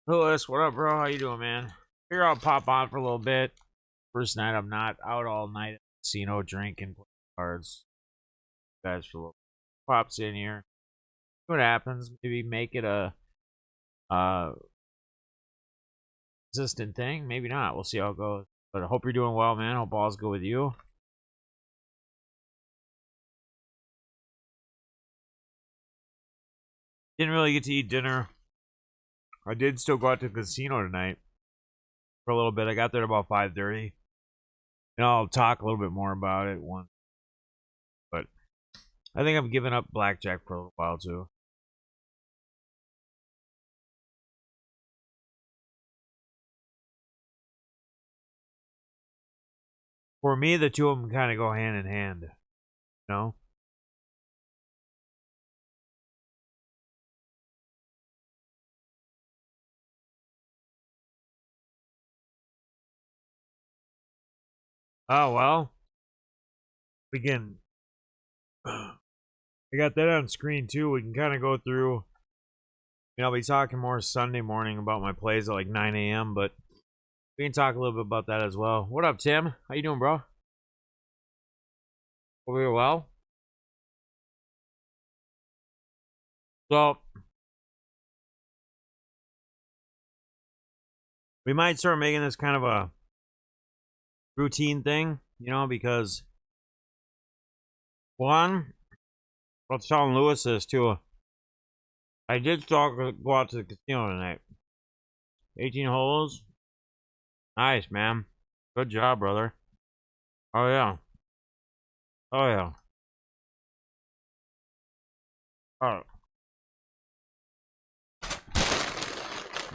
Lewis, what up, bro? How you doing, man? Figure I'll pop on for a little bit. First night, I'm not out all night at the casino drinking, playing cards. Guys, for a little pops in here. See what happens? Maybe make it a uh consistent thing. Maybe not. We'll see how it goes. But I hope you're doing well, man. Hope all's good with you. Didn't really get to eat dinner. I did still go out to the casino tonight for a little bit. I got there at about 5:30. And I'll talk a little bit more about it once. But I think I'm giving up blackjack for a little while too. For me, the two of them kind of go hand in hand. You know? Oh, well. We can. I got that on screen too. We can kind of go through. I'll be talking more Sunday morning about my plays at like 9 a.m., but we can talk a little bit about that as well. What up, Tim? How you doing, bro? Hope you're well. So, we might start making this kind of a routine thing, because one, I was telling Lewis this too. I did go out to the casino tonight. 18 holes. Nice, man. Good job, brother. Oh, yeah. Oh, yeah. Alright.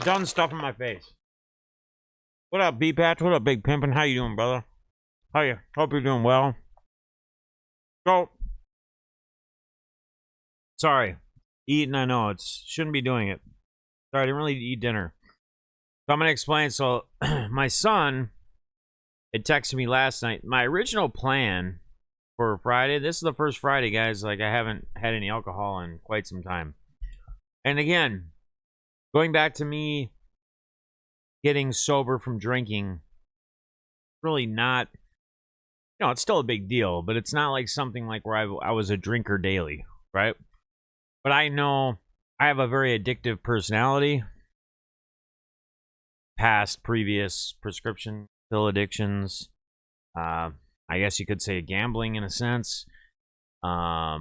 Done stuffing my face. What up, B-Patch? What up, Big Pimpin'? How you doing, brother? How you? Hope you're doing well. So, sorry. Eating, I know. Shouldn't be doing it. Sorry, I didn't really eat dinner. So I'm going to explain. So, my son had texted me last night. My original plan for Friday, this is the first Friday, guys. Like, I haven't had any alcohol in quite some time. And again, going back to me getting sober from drinking, really not, it's still a big deal, but it's not like something like where I was a drinker daily, right? But I know I have a very addictive personality, past previous prescription pill addictions. I guess you could say gambling in a sense. My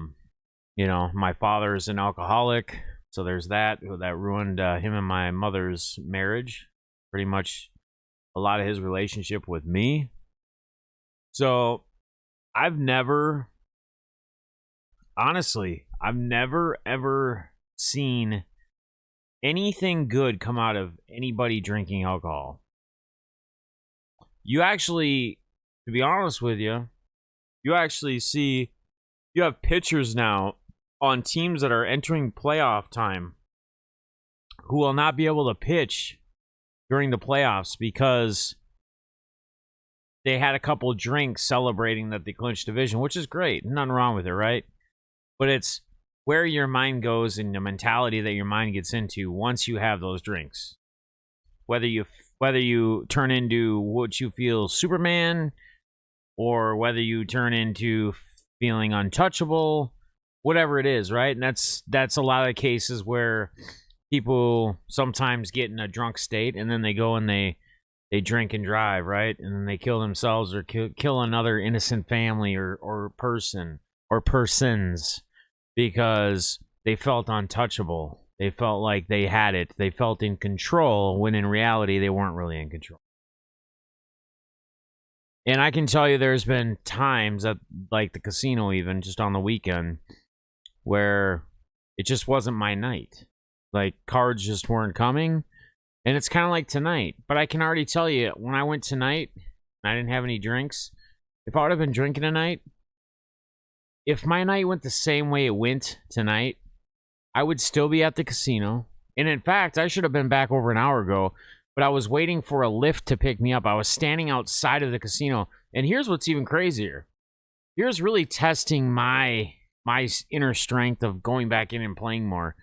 father is an alcoholic, so there's that ruined him and my mother's marriage. Pretty much a lot of his relationship with me. So I've never ever seen anything good come out of anybody drinking alcohol. You actually, to be honest with you, you have pitchers now on teams that are entering playoff time who will not be able to pitch during the playoffs because they had a couple of drinks celebrating that they clinched division, which is great. Nothing wrong with it, right? But it's where your mind goes and the mentality that your mind gets into once you have those drinks. Whether you turn into what you feel Superman, or whether you turn into feeling untouchable, whatever it is, right? And that's a lot of the cases where people sometimes get in a drunk state and then they go and they drink and drive, right? And then they kill themselves or kill another innocent family or person or persons because they felt untouchable. They felt like they had it. They felt in control when in reality they weren't really in control. And I can tell you there's been times at like the casino even just on the weekend where it just wasn't my night. Like cards just weren't coming. And it's kind of like tonight. But I can already tell you, when I went tonight, and I didn't have any drinks, if I would have been drinking tonight, if my night went the same way it went tonight, I would still be at the casino. And in fact, I should have been back over an hour ago, but I was waiting for a lift to pick me up. I was standing outside of the casino. And here's what's even crazier. Here's really testing my inner strength of going back in and playing more.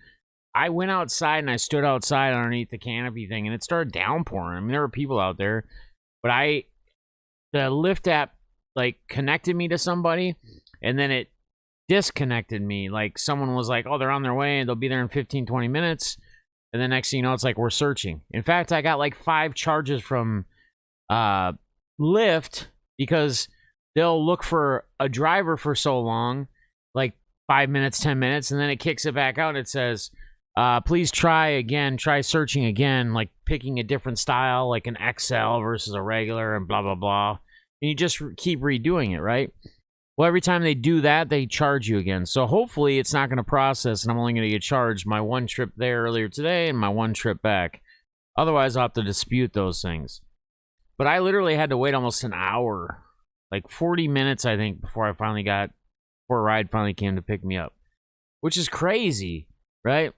I went outside and I stood outside underneath the canopy thing, and it started downpouring. I mean, there were people out there, but the Lyft app like connected me to somebody, and then it disconnected me. Like someone was like, oh, they're on their way and they'll be there in 15, 20 minutes. And then next thing you know, it's like we're searching. In fact, I got like 5 charges from Lyft because they'll look for a driver for so long, like 5 minutes, 10 minutes, and then it kicks it back out. It says, please try searching again, like picking a different style, like an XL versus a regular and blah, blah, blah. And you just keep redoing it, right? Well, every time they do that, they charge you again. So hopefully it's not going to process, and I'm only going to get charged my one trip there earlier today and my one trip back. Otherwise, I'll have to dispute those things. But I literally had to wait almost an hour, like 40 minutes, I think, before a ride finally came to pick me up, which is crazy, right?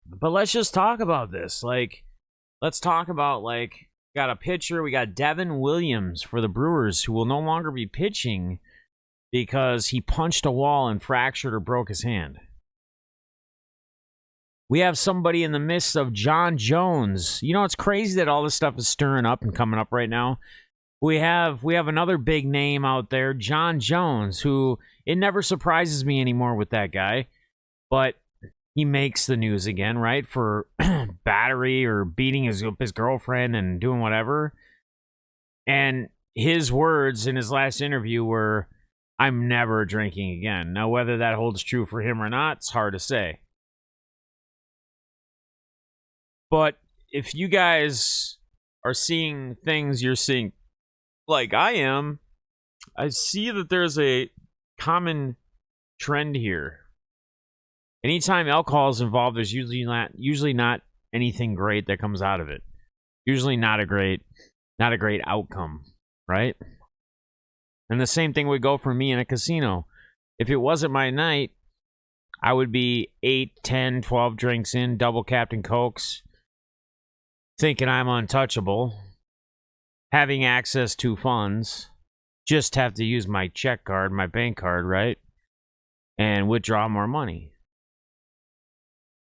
But let's just talk about this. Let's talk about, got a pitcher. We got Devin Williams for the Brewers, who will no longer be pitching because he punched a wall and fractured or broke his hand. We have somebody in the midst of John Jones. You know, it's crazy that all this stuff is stirring up and coming up right now. We have another big name out there, John Jones, who it never surprises me anymore with that guy, but he makes the news again, right? For battery or beating his girlfriend and doing whatever. And his words in his last interview were, I'm never drinking again. Now, whether that holds true for him or not, it's hard to say. But if you guys are seeing things you're seeing like I am, I see that there's a common trend here. Anytime alcohol is involved, there's usually not anything great that comes out of it. Usually not a great outcome, right? And the same thing would go for me in a casino. If it wasn't my night, I would be 8, 10, 12 drinks in, double Captain Cokes, thinking I'm untouchable, having access to funds, just have to use my check card, my bank card, right? And withdraw more money.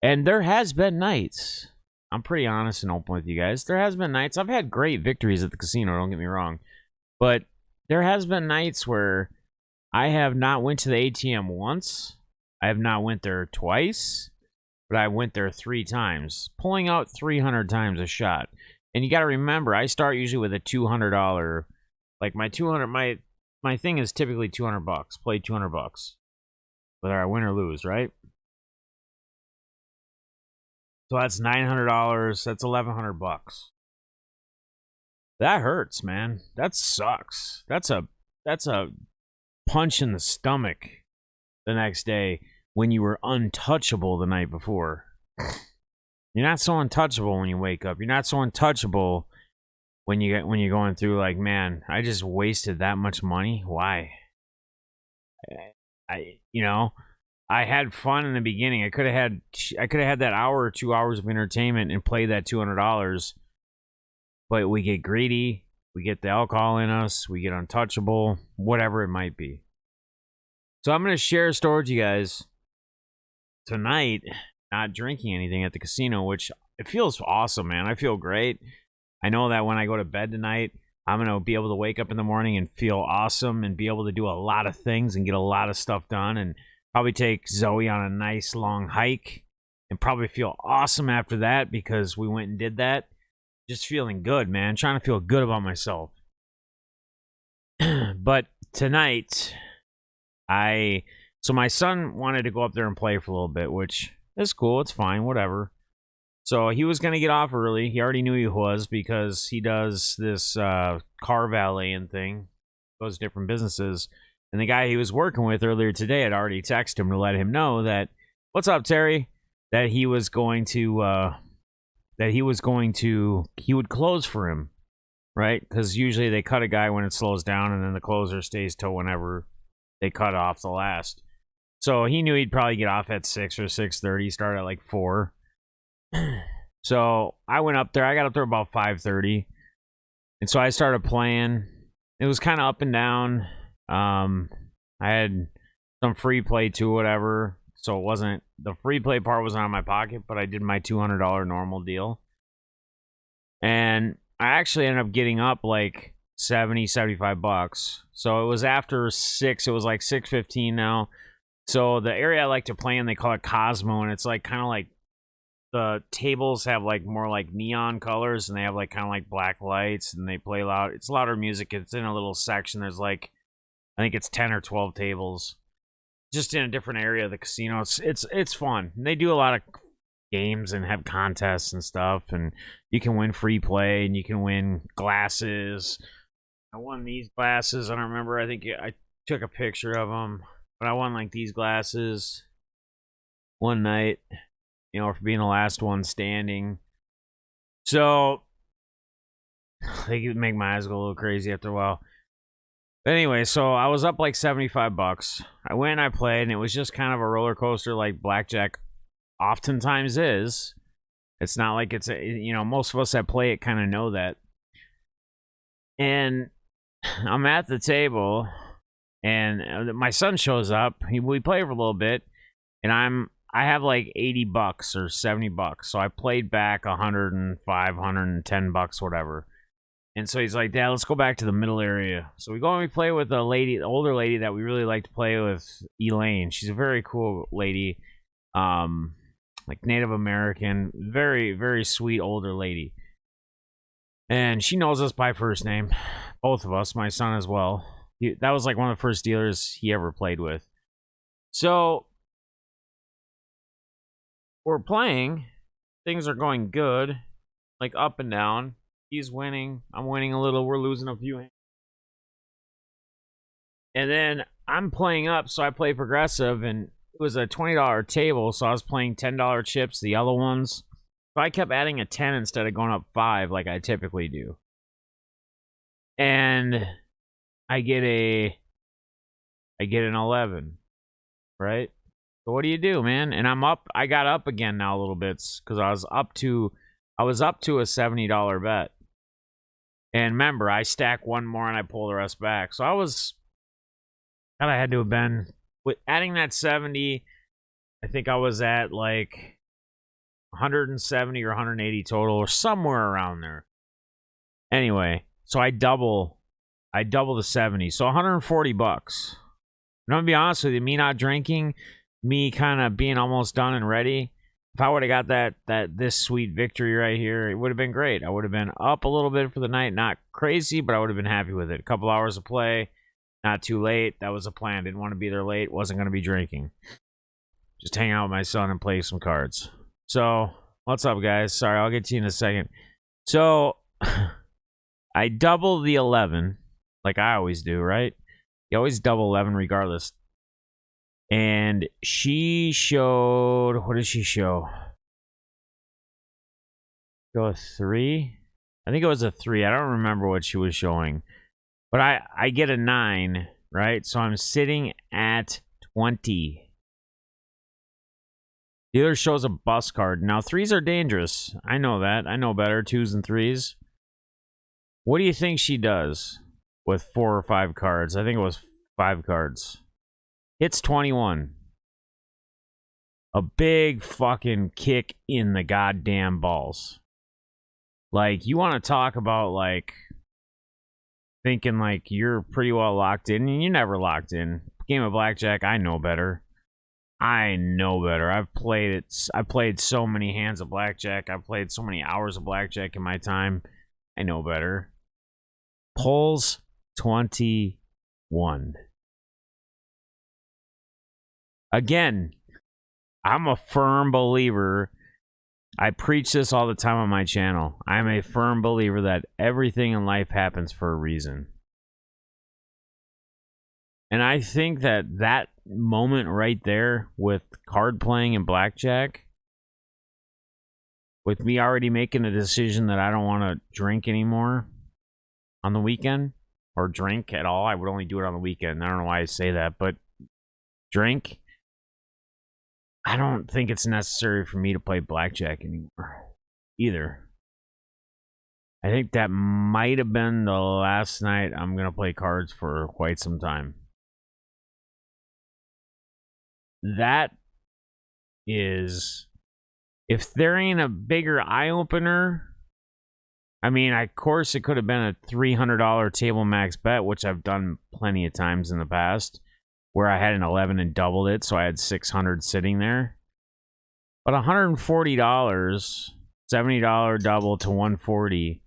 And there has been nights, I'm pretty honest and open with you guys, there has been nights, I've had great victories at the casino, don't get me wrong, but there has been nights where I have not went to the ATM once, I have not went there twice, but I went there 3 times, pulling out 300 times a shot. And you got to remember, I start usually with a $200, like my thing is typically $200, play $200, whether I win or lose, right? So that's $900, that's $1,100. That hurts, man. That sucks. That's a punch in the stomach the next day when you were untouchable the night before. You're not so untouchable when you wake up. You're not so untouchable when you're going through like, man, I just wasted that much money. Why? I had fun in the beginning. I could have had that hour or 2 hours of entertainment and played that $200. But we get greedy, we get the alcohol in us, we get untouchable, whatever it might be. So I'm going to share a story with you guys tonight, not drinking anything at the casino, which it feels awesome, man. I feel great. I know that when I go to bed tonight, I'm going to be able to wake up in the morning and feel awesome and be able to do a lot of things and get a lot of stuff done and probably take Zoe on a nice long hike and probably feel awesome after that because we went and did that. Just feeling good, man. Trying to feel good about myself. But tonight, so my son wanted to go up there and play for a little bit, which is cool. It's fine, whatever. So he was going to get off early. He already knew he was because he does this car valeting thing. Goes to different businesses. And the guy he was working with earlier today had already texted him to let him know that, what's up, Terry? That he was going to... he would close for him, right? Because usually they cut a guy when it slows down and then the closer stays till whenever they cut off the last. So he knew he'd probably get off at 6 or 6:30, start at like 4. So I went up there. I got up there about 5:30. And so I started playing. It was kind of up and down. I had some free play too, whatever. So it wasn't, the free play part wasn't out of my pocket, but I did my $200 normal deal. And I actually ended up getting up like 70, 75 bucks. So it was after 6, it was like 6:15 now. So the area I like to play in, they call it Cosmo, and it's like kind of like the tables have like more like neon colors, and they have like kind of like black lights, and they play loud. It's louder music. It's in a little section. There's like, I think it's 10 or 12 tables, just in a different area of the casino. It's fun. And they do a lot of games and have contests and stuff, and you can win free play, and you can win glasses. I won these glasses. I don't remember. I think I took a picture of them, but I won like these glasses one night, you know, for being the last one standing. So they could make my eyes go a little crazy after a while. But anyway, so I was up like 75 bucks. I went and I played, and it was just kind of a roller coaster like blackjack oftentimes is. It's not like it's a, you know, most of us that play it kind of know that. And I'm at the table, and my son shows up. We play for a little bit, and I have like 80 bucks or 70 bucks. So I played back 105, 110 bucks, whatever. And so he's like, Dad, let's go back to the middle area. So we go and we play with a lady, the older lady that we really like to play with, Elaine. She's a very cool lady, like Native American, very, very sweet older lady. And she knows us by first name, both of us, my son as well. That was like one of the first dealers he ever played with. So we're playing. Things are going good, like up and down. He's winning. I'm winning a little. We're losing a few. And then I'm playing up, so I play progressive, and it was a $20 table, so I was playing $10 chips, the yellow ones. So I kept adding a 10 instead of going up 5 like I typically do. And I get an 11, right? So what do you do, man? And I'm up. I got up again now a little bit because I was up to a $70 bet. And remember, I stack one more and I pull the rest back. So I had to have been, with adding that 70, I think I was at like 170 or 180 total, or somewhere around there. Anyway, so I double the 70. So 140 bucks. And I'm gonna be honest with you, me not drinking, me kind of being almost done and ready, if I would have got this sweet victory right here, it would have been great. I would have been up a little bit for the night, not crazy, but I would have been happy with it. A couple hours of play, not too late. That was a plan. Didn't want to be there late. Wasn't going to be drinking. Just hang out with my son and play some cards. So, what's up, guys? Sorry, I'll get to you in a second. So, I double the 11, like I always do, right? You always double 11 regardless. And she showed, what did she show? Go a 3? I think it was a 3. I don't remember what she was showing. But I get a 9, right? So I'm sitting at 20. Dealer shows a bus card. Now, 3s are dangerous. I know that. I know better. 2s and 3s. What do you think she does with 4 or 5 cards? I think it was 5 cards. Hits 21. A big fucking kick in the goddamn balls. Like, you want to talk about, like, thinking like you're pretty well locked in, and you're never locked in. Game of blackjack, I know better. I've played it. I played so many hands of blackjack. I've played so many hours of blackjack in my time. I know better. Pulls 21. Again, I'm a firm believer. I preach this all the time on my channel. I'm a firm believer that everything in life happens for a reason. And I think that moment right there with card playing and blackjack, with me already making a decision that I don't want to drink anymore on the weekend, or drink at all. I would only do it on the weekend. I don't know why I say that, but drink. I don't think it's necessary for me to play blackjack anymore either. I think that might have been the last night I'm going to play cards for quite some time. That is if there ain't a bigger eye-opener, I mean, of course, it could have been a $300 table max bet, which I've done plenty of times in the past, where I had an 11 and doubled it, so I had 600 sitting there. But $140, $70 double to 140,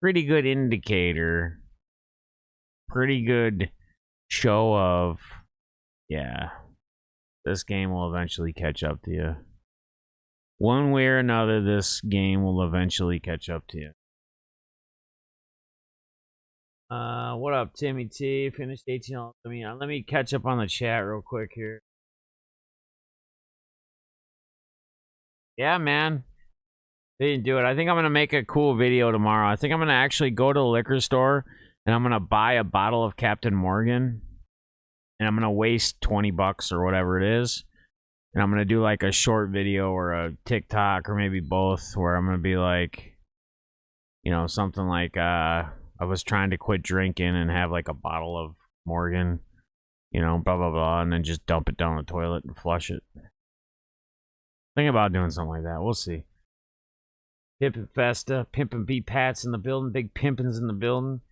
pretty good indicator. Pretty good show of, yeah, this game will eventually catch up to you. One way or another, this game will eventually catch up to you. What up, Timmy T? Finished 18. Let me catch up on the chat real quick here. Yeah, man. They didn't do it. I think I'm going to make a cool video tomorrow. I think I'm going to actually go to the liquor store and I'm going to buy a bottle of Captain Morgan. And I'm going to waste $20 or whatever it is. And I'm going to do like a short video or a TikTok or maybe both where I'm going to be like, you know, something like I was trying to quit drinking and have like a bottle of Morgan, you know, blah, blah, blah, and then just dump it down the toilet and flush it. Think about doing something like that. We'll see. Pimpin' Festa, Pimpin' B Pat's in the building, Big Pimpin's in the building.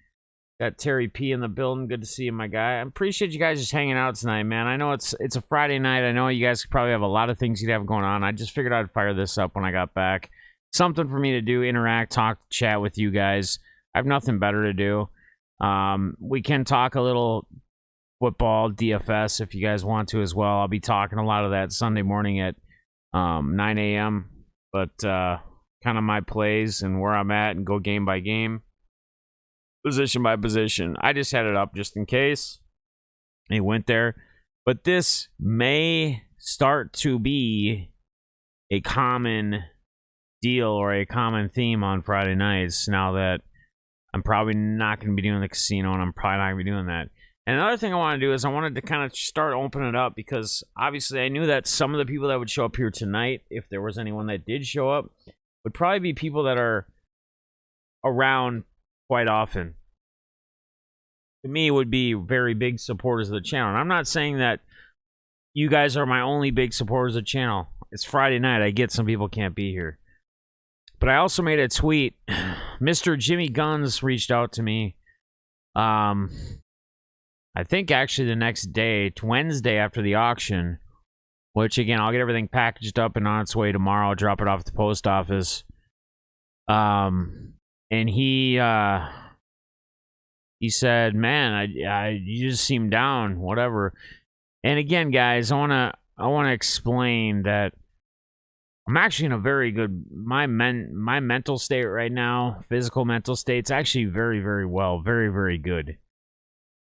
Got Terry P in the building. Good to see you, my guy. I appreciate you guys just hanging out tonight, man. I know it's a Friday night. I know you guys probably have a lot of things you'd have going on. I just figured I'd fire this up when I got back. Something for me to do, interact, talk, chat with you guys. I have nothing better to do. We can talk a little football, DFS, if you guys want to as well. I'll be talking a lot of that Sunday morning at 9 a.m. But kind of my plays and where I'm at and go game by game. Position by position. I just had it up just in case it went there. But this may start to be a common deal or a common theme on Friday nights now that I'm probably not going to be doing the casino and I'm probably not going to be doing that. And another thing I want to do is I wanted to kind of start opening it up because obviously I knew that some of the people that would show up here tonight, if there was anyone that did show up, would probably be people that are around quite often. To me, would be very big supporters of the channel. And I'm not saying that you guys are my only big supporters of the channel. It's Friday night. I get some people can't be here. But I also made a tweet. Mr. Jimmy Guns reached out to me. I think actually the next day, Wednesday after the auction, which again, I'll get everything packaged up and on its way tomorrow. I'll drop it off at the post office. And he said, man, you just seem down, whatever. And again, guys, I want to explain that I'm actually in a very good, my mental state right now, physical mental state's actually very, very well, very, very good.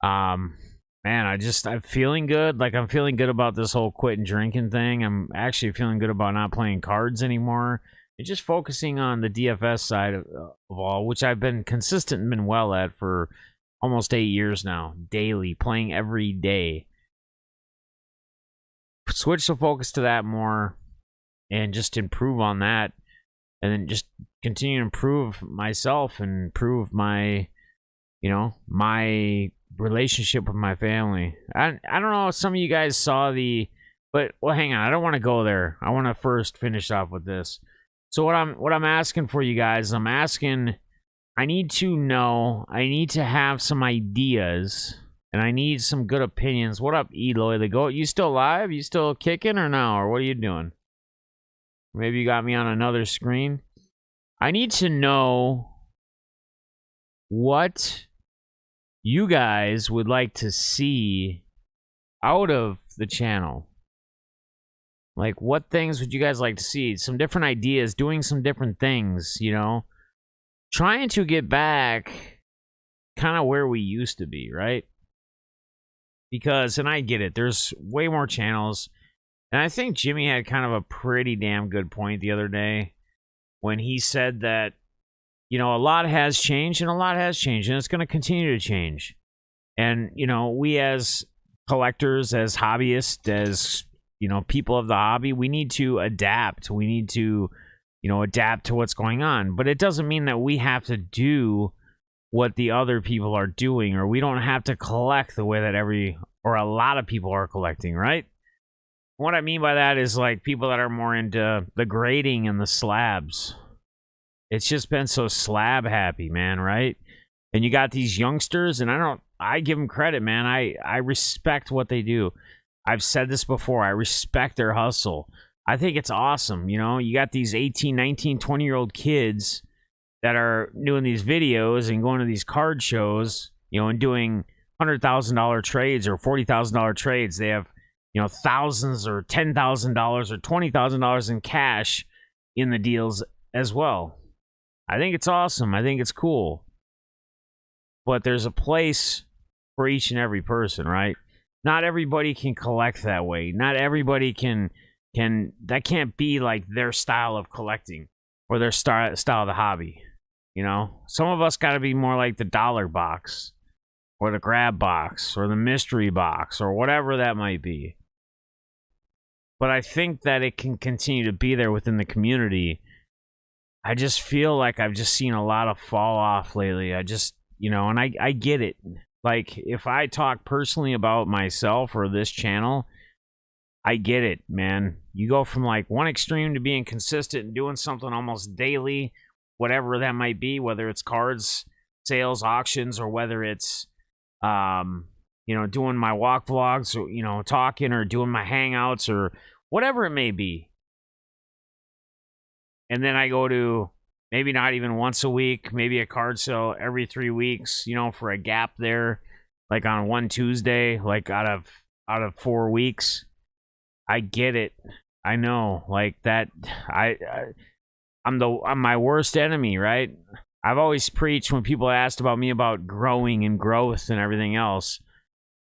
Man, I'm feeling good. Like, I'm feeling good about this whole quitting drinking thing. I'm actually feeling good about not playing cards anymore. And just focusing on the DFS side of all, which I've been consistent and been well at for almost 8 years now, daily, playing every day. Switch the focus to that more and just improve on that. And then just continue to improve myself and improve my, you know, my relationship with my family. I don't know if some of you guys saw but well, hang on. I don't want to go there. I want to first finish off with this. So what I'm asking for you guys, I need to know, I need to have some ideas, and I need some good opinions. What up, Eloy the Goat? You still alive? You still kicking or no? Or what are you doing? Maybe you got me on another screen. I need to know what you guys would like to see out of the channel. Like, what things would you guys like to see? Some different ideas, doing some different things, you know? Trying to get back kind of where we used to be, right? Because, and I get it, there's way more channels. And I think Jimmy had kind of a pretty damn good point the other day when he said that, you know, a lot has changed and a lot has changed and it's going to continue to change. And, you know, we as collectors, as hobbyists, as, you know, people of the hobby, we need to adapt. We need to, you know, adapt to what's going on. But it doesn't mean that we have to do what the other people are doing, or we don't have to collect the way that a lot of people are collecting, right? What I mean by that is like people that are more into the grading and the slabs. It's just been so slab happy, man, right? And you got these youngsters, and I give them credit, man. I respect what they do. I've said this before. I respect their hustle. I think it's awesome. You know, you got these 18, 19, 20-year-old kids that are doing these videos and going to these card shows, you know, and doing $100,000 trades or $40,000 trades. They have, you know, thousands or $10,000 or $20,000 in cash in the deals as well. I think it's awesome. I think it's cool. But there's a place for each and every person, right? Not everybody can collect that way. Not everybody can that can't be like their style of collecting or their style of the hobby. You know, some of us got to be more like the dollar box or the grab box or the mystery box or whatever that might be. But I think that it can continue to be there within the community. I just feel like I've just seen a lot of fall off lately. I just, you know, and I get it. Like, if I talk personally about myself or this channel, I get it, man. You go from like one extreme to being consistent and doing something almost daily, whatever that might be, whether it's cards, sales, auctions, or whether it's, you know, doing my walk vlogs or, you know, talking or doing my hangouts or whatever it may be. And then I go to maybe not even once a week, maybe a card sale every 3 weeks, you know, for a gap there, like on one Tuesday, like out of 4 weeks. I get it. I know, like that. I'm my worst enemy, right? I've always preached when people asked about me about growing and growth and everything else.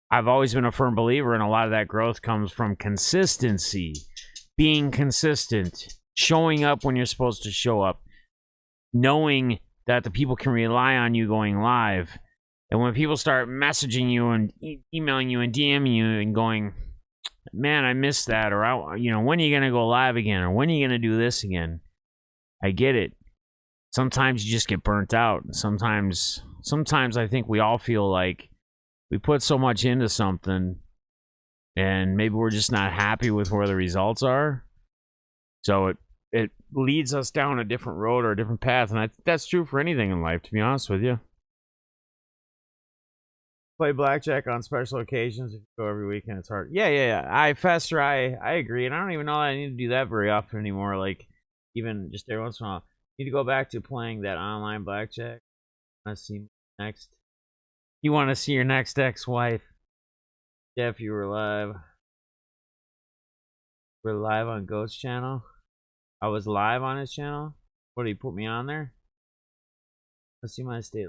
I've always been a firm believer, and a lot of that growth comes from consistency, being consistent, showing up when you're supposed to show up, knowing that the people can rely on you going live. And when people start messaging you and emailing you and DMing you and going, man, I missed that, or, you know, when are you going to go live again, or when are you going to do this again? I get it. Sometimes you just get burnt out. Sometimes I think we all feel like we put so much into something and maybe we're just not happy with where the results are. So it leads us down a different road or a different path. And I think that's true for anything in life, to be honest with you. Play blackjack on special occasions. If you go every weekend, it's hard. Yeah. Fester, I agree. And I don't even know that I need to do that very often anymore. Like, even just every once in a while. Need to go back to playing that online blackjack. I see next. You want to see your next ex-wife? Jeff, you were live. We're live on Ghost channel. I was live on his channel. What, did he put me on there? Let's see my state.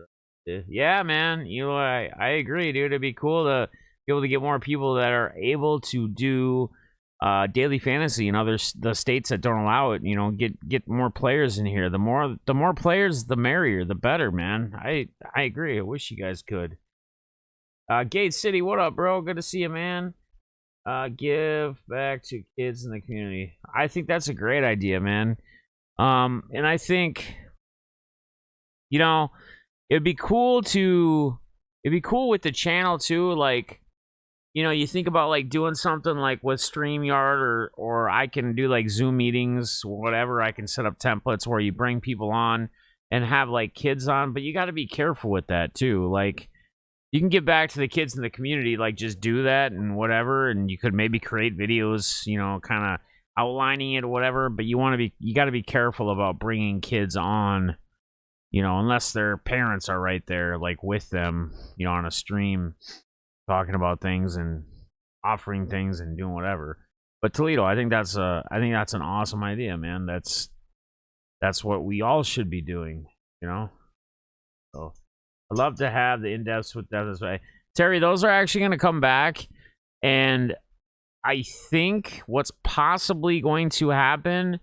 Yeah, man. You know, I agree, dude. It'd be cool to be able to get more people that are able to do daily fantasy in the states that don't allow it. You know, get more players in here. The more players, the merrier, the better, man. I agree. I wish you guys could. Gate City, what up, bro? Good to see you, man. Give back to kids in the community. I think that's a great idea, man. And I think, you know, it'd be cool with the channel too, like, you know, you think about like doing something like with StreamYard or I can do like Zoom meetings, whatever. I can set up templates where you bring people on and have like kids on, but you got to be careful with that too. Like, you can give back to the kids in the community, like just do that and whatever. And you could maybe create videos, you know, kind of outlining it or whatever, but you got to be careful about bringing kids on, you know, unless their parents are right there, like with them, you know, on a stream, talking about things and offering things and doing whatever. But Toledo, I think that's an awesome idea, man. That's what we all should be doing, you know. So I love to have the in-depths with that this way. Terry, those are actually going to come back, and I think what's possibly going to happen,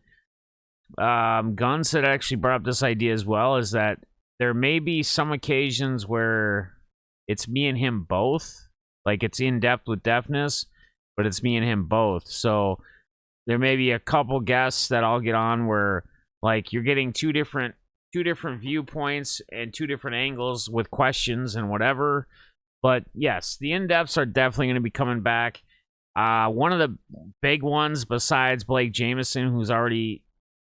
Guns had actually brought up this idea as well, is that there may be some occasions where it's me and him both. Like, it's in depth with deafness, but it's me and him both. So there may be a couple guests that I'll get on where, like, you're getting two different viewpoints and two different angles with questions and whatever. But yes, the in-depths are definitely going to be coming back. One of the big ones besides Blake Jameson, who's already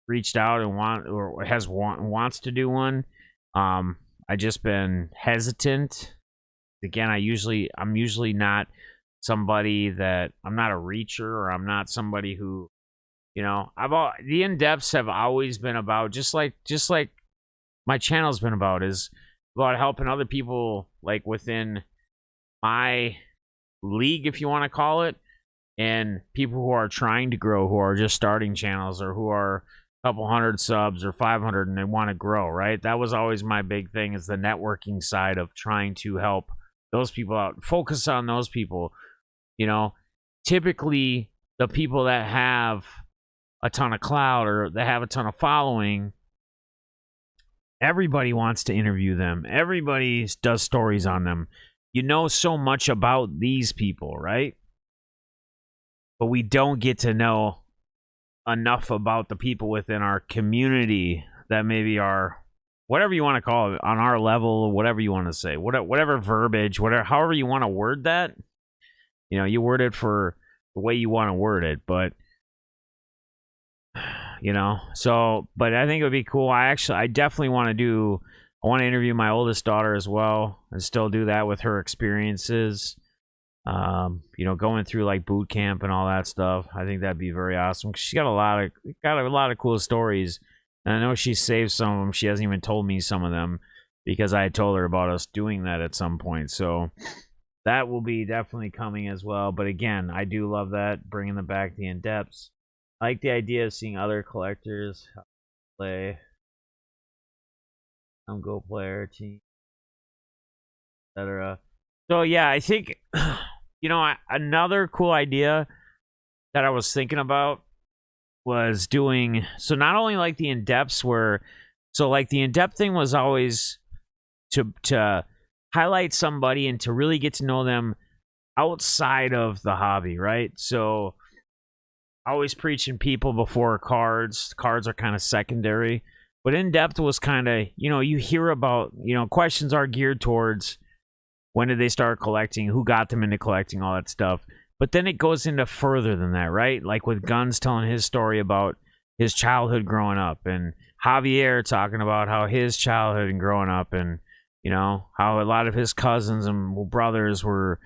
reached out and wants to do one. I just been hesitant. Again, I'm usually not somebody that I'm not a reacher, or I'm not somebody who, the in-depths have always been about, just like my channel's been about, is about helping other people like within my league, if you want to call it, and people who are trying to grow, who are just starting channels, or who are a couple hundred subs or 500 and they want to grow, right? That was always my big thing, is the networking side of trying to help those people out, focus on those people. Typically the people that have a ton of clout or that have a ton of following, everybody wants to interview them. Everybody does stories on them. So much about these people, right? But we don't get to know enough about the people within our community that maybe are, whatever you want to call it, on our level, whatever you want to say, whatever verbiage, however you want to word that. You word it for the way you want to word it, but but I think it would be cool. I definitely want to interview my oldest daughter as well, and still do that with her experiences. Going through like boot camp and all that stuff. I think that'd be very awesome. She got a lot of cool stories, and I know she saved some of them. She hasn't even told me some of them, because I had told her about us doing that at some point. So that will be definitely coming as well. But again, I do love that, bringing them back, the in-depths. I like the idea of seeing other collectors play. Go player, team, etc. So yeah, I think another cool idea that I was thinking about was doing, so not only like the in-depths like the in-depth thing was always to highlight somebody and to really get to know them outside of the hobby, right? So always preaching people before cards. Cards are kind of secondary, but in-depth was kind of, you hear about, questions are geared towards when did they start collecting, who got them into collecting, all that stuff. But then it goes into further than that, right? Like with Guns telling his story about his childhood growing up, and Javier talking about how his childhood and growing up, and how a lot of his cousins and brothers were,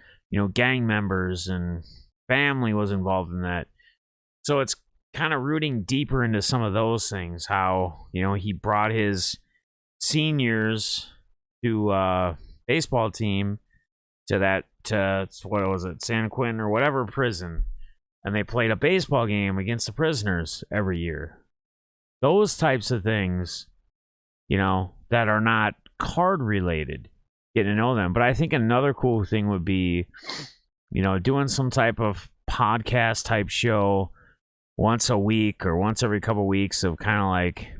gang members, and family was involved in that. So it's kind of rooting deeper into some of those things, how, he brought his seniors to baseball team to what was it, San Quentin or whatever prison, and they played a baseball game against the prisoners every year. Those types of things, that are not card related, getting to know them. But I think another cool thing would be, doing some type of podcast type show once a week or once every couple weeks, of kind of like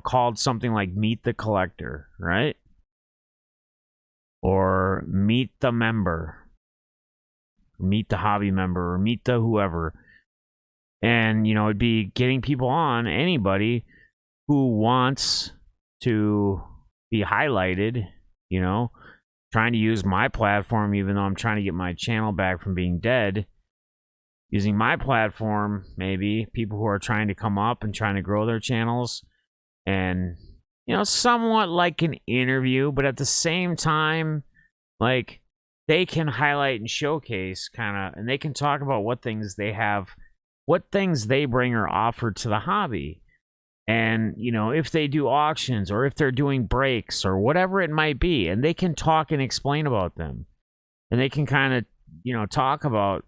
called something like Meet the Collector, right? Or Meet the Member, Meet the Hobby Member, or Meet the whoever. And, it'd be getting people on, anybody who wants to be highlighted, trying to use my platform, even though I'm trying to get my channel back from being dead. Using my platform, maybe people who are trying to come up and trying to grow their channels, and somewhat like an interview, but at the same time, like, they can highlight and showcase and they can talk about what things they have, what things they bring or offer to the hobby. And, if they do auctions, or if they're doing breaks, or whatever it might be, and they can talk and explain about them. And they can kind of, talk about,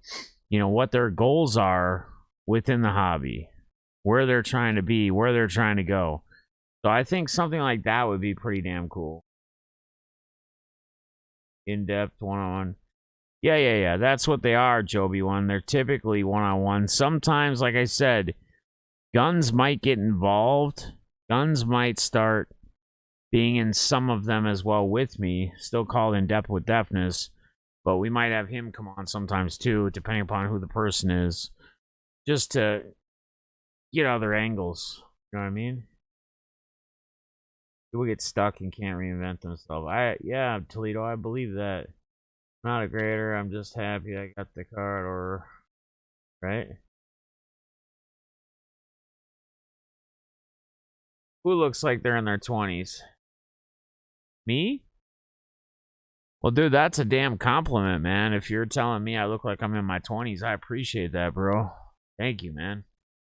what their goals are within the hobby, where they're trying to be, where they're trying to go. So I think something like that would be pretty damn cool. In-depth, one-on-one. Yeah. That's what they are, Joby One. They're typically one-on-one. Sometimes, like I said, Guns might get involved. Guns might start being in some of them as well with me. Still called In-Depth with Deafness. But we might have him come on sometimes too, depending upon who the person is. Just to get other angles. You know what I mean? People get stuck and can't reinvent themselves. Yeah, Toledo, I believe that. Not a grader. I'm just happy I got the card, or right? Who looks like they're in their 20s? Me? Well, dude, that's a damn compliment, man. If you're telling me I look like I'm in my 20s, I appreciate that, bro. Thank you, man.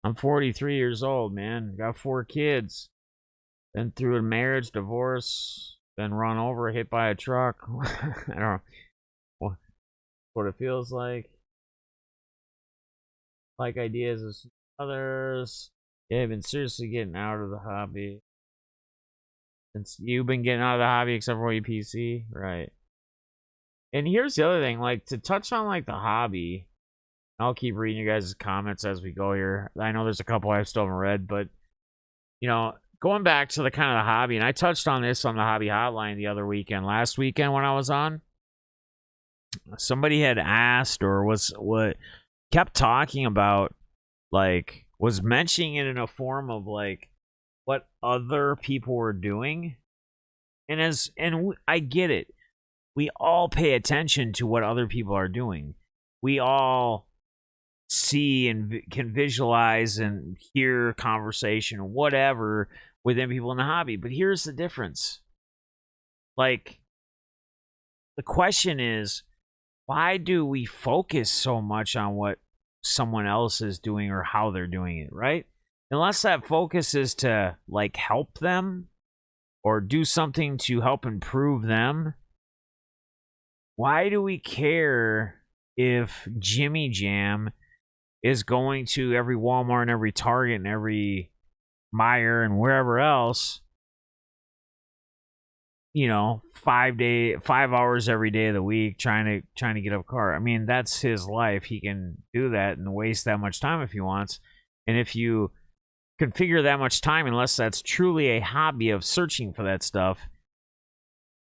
I'm 43 years old, man. Got 4 kids. Been through a marriage, divorce, been run over, hit by a truck. I don't know what it feels like. Like ideas of others. Yeah, I've been seriously getting out of the hobby. Since you've been getting out of the hobby, except for PC, right? And here's the other thing, like to touch on like the hobby. I'll keep reading you guys' comments as we go here. I know there's a couple I still haven't read, but going back to the kind of the hobby, and I touched on this on the hobby hotline the other weekend, last weekend when I was on. Somebody had asked or kept talking about, like, was mentioning it in a form of like what other people were doing. And I get it. We all pay attention to what other people are doing. We all see and can visualize and hear conversation, whatever, within people in the hobby. But here's the difference. Like, the question is, why do we focus so much on what someone else is doing or how they're doing it, right? Unless that focus is to, like, help them or do something to help improve them. Why do we care if Jimmy Jam is going to every Walmart and every Target and every Meijer and wherever else, 5 hours every day of the week trying to get a car? I mean, that's his life. He can do that and waste that much time if he wants. And if you configure that much time, unless that's truly a hobby of searching for that stuff,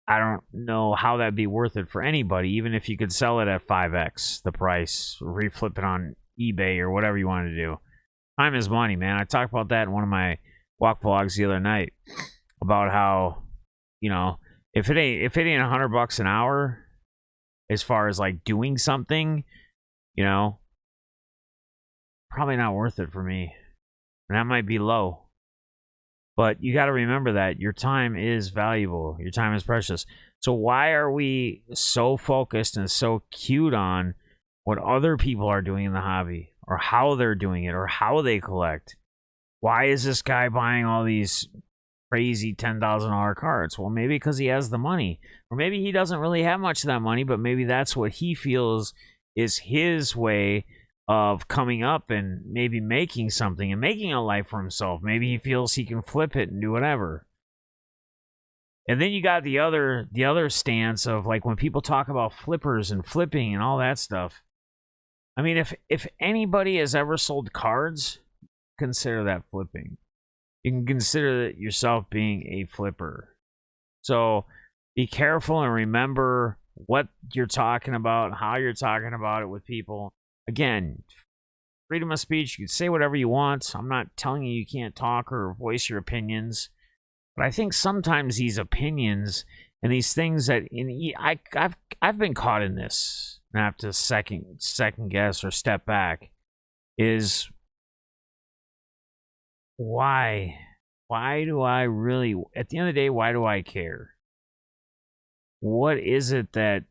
I don't know how that'd be worth it for anybody, even if you could sell it at 5x the price, reflip it on eBay or whatever you want to do. Time is money, man. I talked about that in one of my walk vlogs the other night about how, if it ain't $100 an hour, as far as like doing something, probably not worth it for me. And that might be low. But you got to remember that your time is valuable. Your time is precious. So why are we so focused and so cued on what other people are doing in the hobby, or how they're doing it, or how they collect? Why is this guy buying all these crazy $10,000 cards? Well, maybe because he has the money. Or maybe he doesn't really have much of that money, but maybe that's what he feels is his way of coming up and maybe making something and making a life for himself. Maybe he feels he can flip it and do whatever. And then you got the other stance of, like, when people talk about flippers and flipping and all that stuff. I mean, if anybody has ever sold cards, consider that flipping. You can consider yourself being a flipper. So be careful and remember what you're talking about, how you're talking about it with people. Again, freedom of speech. You can say whatever you want. I'm not telling you can't talk or voice your opinions. But I think sometimes these opinions and these things that I've been caught in this, and I have to second guess or step back, is why do I really, at the end of the day, why do I care? What is it that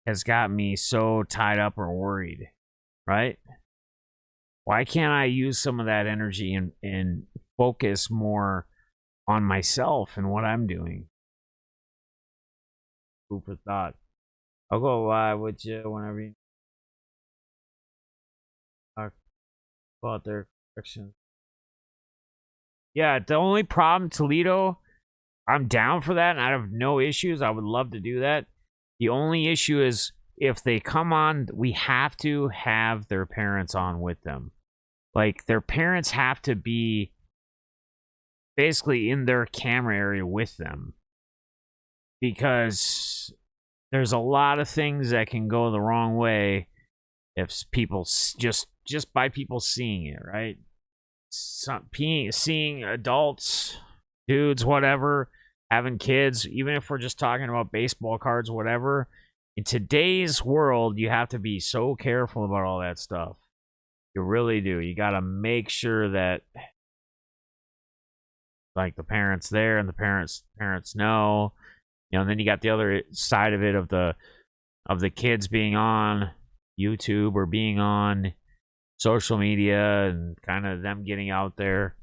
has got me so tied up or worried, right? Why can't I use some of that energy and focus more on myself and what I'm doing? Food for thought. I'll go live with you whenever you talk about their corrections. Yeah, the only problem, Toledo, I'm down for that and I have no issues. I would love to do that. The only issue is if they come on, we have to have their parents on with them. Like, their parents have to be basically in their camera area with them, because there's a lot of things that can go the wrong way if people just by people seeing it, right? Seeing adults, dudes, whatever, having kids, even if we're just talking about baseball cards, whatever, in today's world, you have to be so careful about all that stuff. You really do. You got to make sure that, like, the parents there and the parents know. You know, and then you got the other side of it of the kids being on YouTube or being on social media and kind of them getting out there.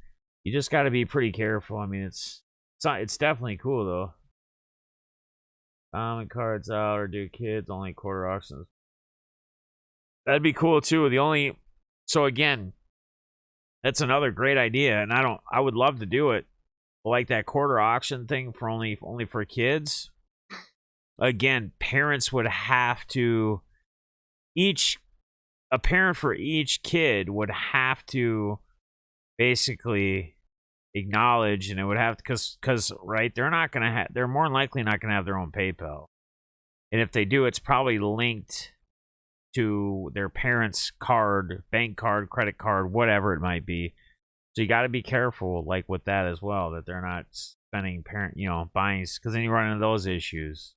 You just got to be pretty careful. I mean, it's definitely cool though. Common cards out or do kids only quarter auctions? That'd be cool too. So again, that's another great idea, and I would love to do it. Like that quarter auction thing for only for kids. Again, parents would have to a parent for each kid would have to basically acknowledge, and it would have to, because right, they're more than likely not gonna have their own PayPal, and if they do, it's probably linked to their parents' card, bank card, credit card, whatever it might be. So you got to be careful, like with that as well, that they're not spending buying, because then you run into those issues.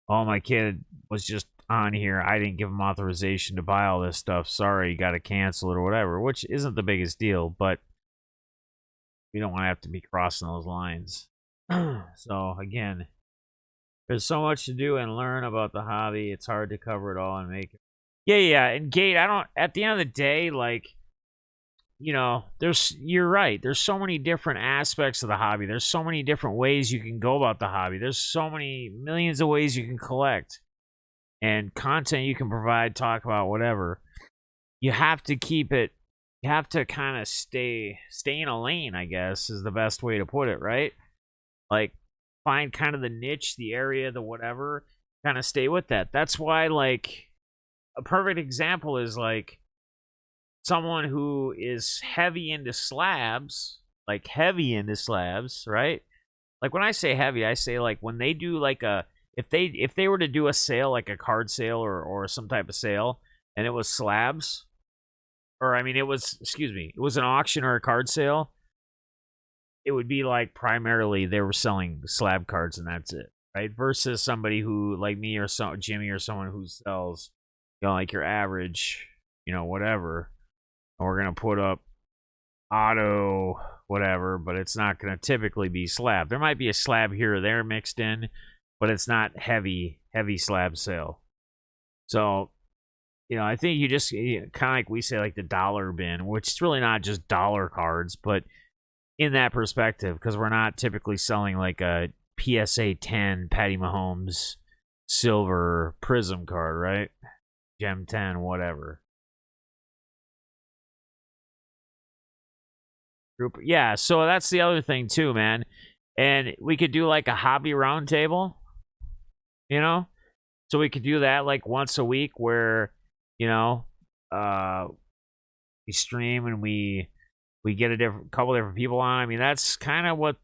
Oh, my kid was just on here. I didn't give him authorization to buy all this stuff. Sorry, you got to cancel it or whatever, which isn't the biggest deal, but we don't want to have to be crossing those lines. So again, there's so much to do and learn about the hobby. It's hard to cover it all and make it. Yeah. And Gate, at the end of the day, like, you're right. There's so many different aspects of the hobby. There's so many different ways you can go about the hobby. There's so many millions of ways you can collect and content you can provide, talk about, whatever. You have to keep it. You have to kind of stay in a lane, I guess, is the best way to put it, right? Like, find kind of the niche, the area, the whatever, kind of stay with that. That's why, like, a perfect example is, like, someone who is heavy into slabs, right? Like, when I say heavy, I say, like, when they do, like, if they were to do a sale, like a card sale or some type of sale, and it was slabs, or, I mean, it was an auction or a card sale, it would be like primarily they were selling slab cards and that's it, right? Versus somebody who, like me or Jimmy or someone who sells, like your average, whatever. And we're gonna put up auto whatever, but it's not gonna typically be slab. There might be a slab here or there mixed in, but it's not heavy slab sale. So, I think you just kind of, like we say, like the dollar bin, which is really not just dollar cards, but in that perspective, because we're not typically selling like a PSA 10 Patty Mahomes silver prism card, right? Gem 10, whatever. Group, yeah. So that's the other thing too, man. And we could do like a hobby roundtable, So we could do that like once a week, where we stream and we get a couple different people on. I mean, that's kind of what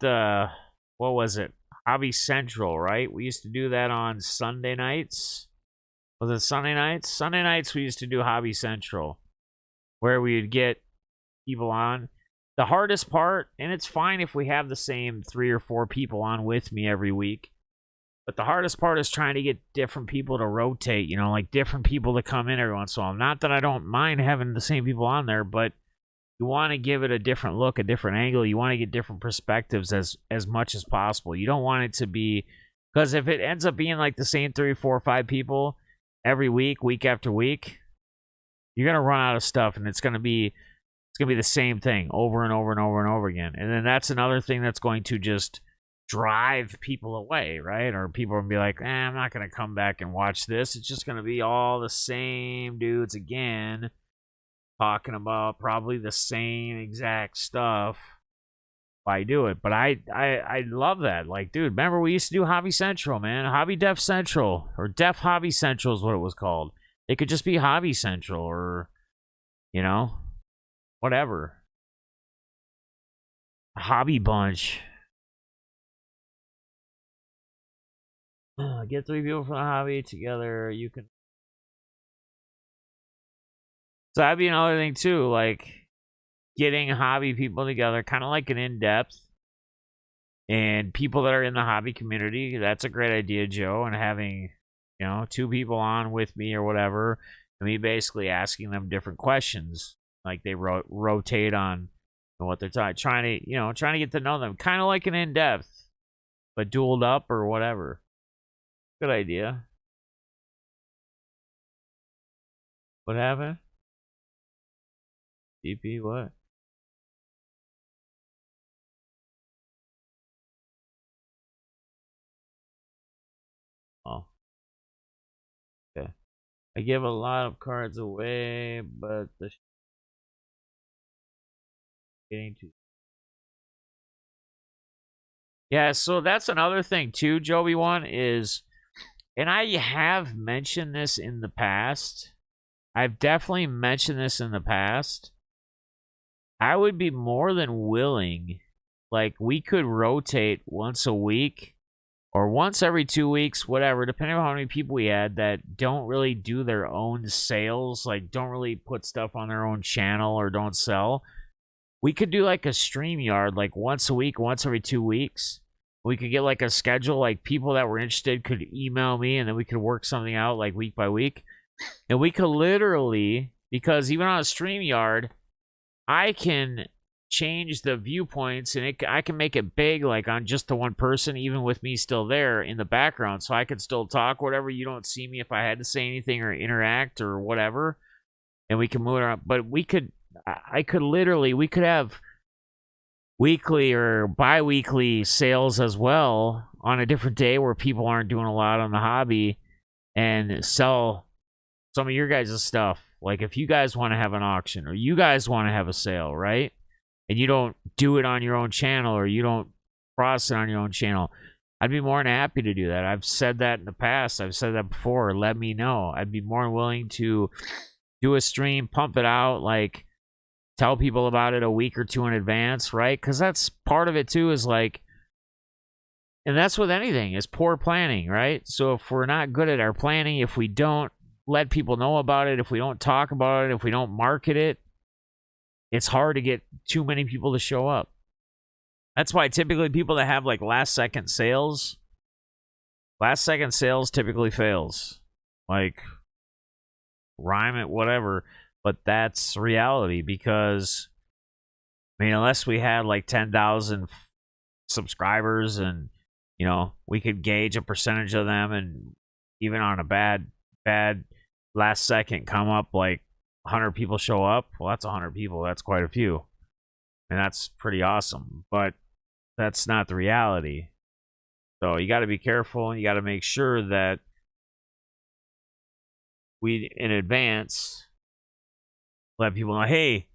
was it? Hobby Central, right? We used to do that on Sunday nights. Was it Sunday nights? Sunday nights we used to do Hobby Central, where we would get people on. The hardest part, and it's fine if we have the same 3 or 4 people on with me every week, but the hardest part is trying to get different people to rotate, like different people to come in every once in a while. Not that I don't mind having the same people on there, but you want to give it a different look, a different angle. You want to get different perspectives as much as possible. You don't want it to be, because if it ends up being like the same 3, 4, 5 people every week after week, you're gonna run out of stuff, and it's gonna be the same thing over and over and over and over again. And then that's another thing that's going to just drive people away, right? Or people will be like, I'm not gonna come back and watch this. It's just gonna be all the same dudes again, talking about probably the same exact stuff. I do it, but I love that. Like, dude, remember we used to do Hobby Central, man. Hobby Def Central, or Def Hobby Central is what it was called. It could just be Hobby Central, or whatever. Hobby Bunch. Get 3 people from the hobby together. You can. So that'd be another thing too, like getting hobby people together, kind of like an in-depth, and people that are in the hobby community. That's a great idea, Joe. And having you know, two people on with me or whatever, and me basically asking them different questions. Like they rotate on what they're trying to, you know, trying to get to know them, kind of like an in depth, but dueled up or whatever. Good idea. What happened? DP what? Oh, okay. I give a lot of cards away, but the getting too. Yeah, so that's another thing too, Joey. One is, and I have mentioned this in the past. I've definitely mentioned this in the past. I would be more than willing, like we could rotate once a week or once every 2 weeks, whatever, depending on how many people we had that don't really do their own sales, like don't really put stuff on their own channel or don't sell. We could do like a stream yard, like once a week, once every 2 weeks. We could get like a schedule, like people that were interested could email me and then we could work something out like week by week. And we could literally, because even on a stream yard, I can change the viewpoints and I can make it big, like on just the one person, even with me still there in the background. So I could still talk, whatever. You don't see me if I had to say anything or interact or whatever. And we can move it around. But we could we could have weekly or bi-weekly sales as well on a different day where people aren't doing a lot on the hobby and sell some of your guys' stuff. Like if you guys want to have an auction or you guys want to have a sale, right? And you don't do it on your own channel or you don't process it on your own channel, I'd be more than happy to do that. I've said that in the past. I've said that before. Let me know. I'd be more than willing to do a stream, pump it out, like tell people about it a week or two in advance, right? Because that's part of it too, is like, and that's with anything, is poor planning, right? So if we're not good at our planning, if we don't let people know about it, if we don't talk about it, if we don't market it, it's hard to get too many people to show up. That's why typically people that have like last second sales typically fails. Like rhyme it, whatever. But that's reality because, I mean, unless we had like 10,000 subscribers and, you know, we could gauge a percentage of them and even on a bad last second come up like 100 people show up. Well, that's 100 people. That's quite a few. And that's pretty awesome. But that's not the reality. So you got to be careful and you got to make sure that we, in advance, let people know, hey,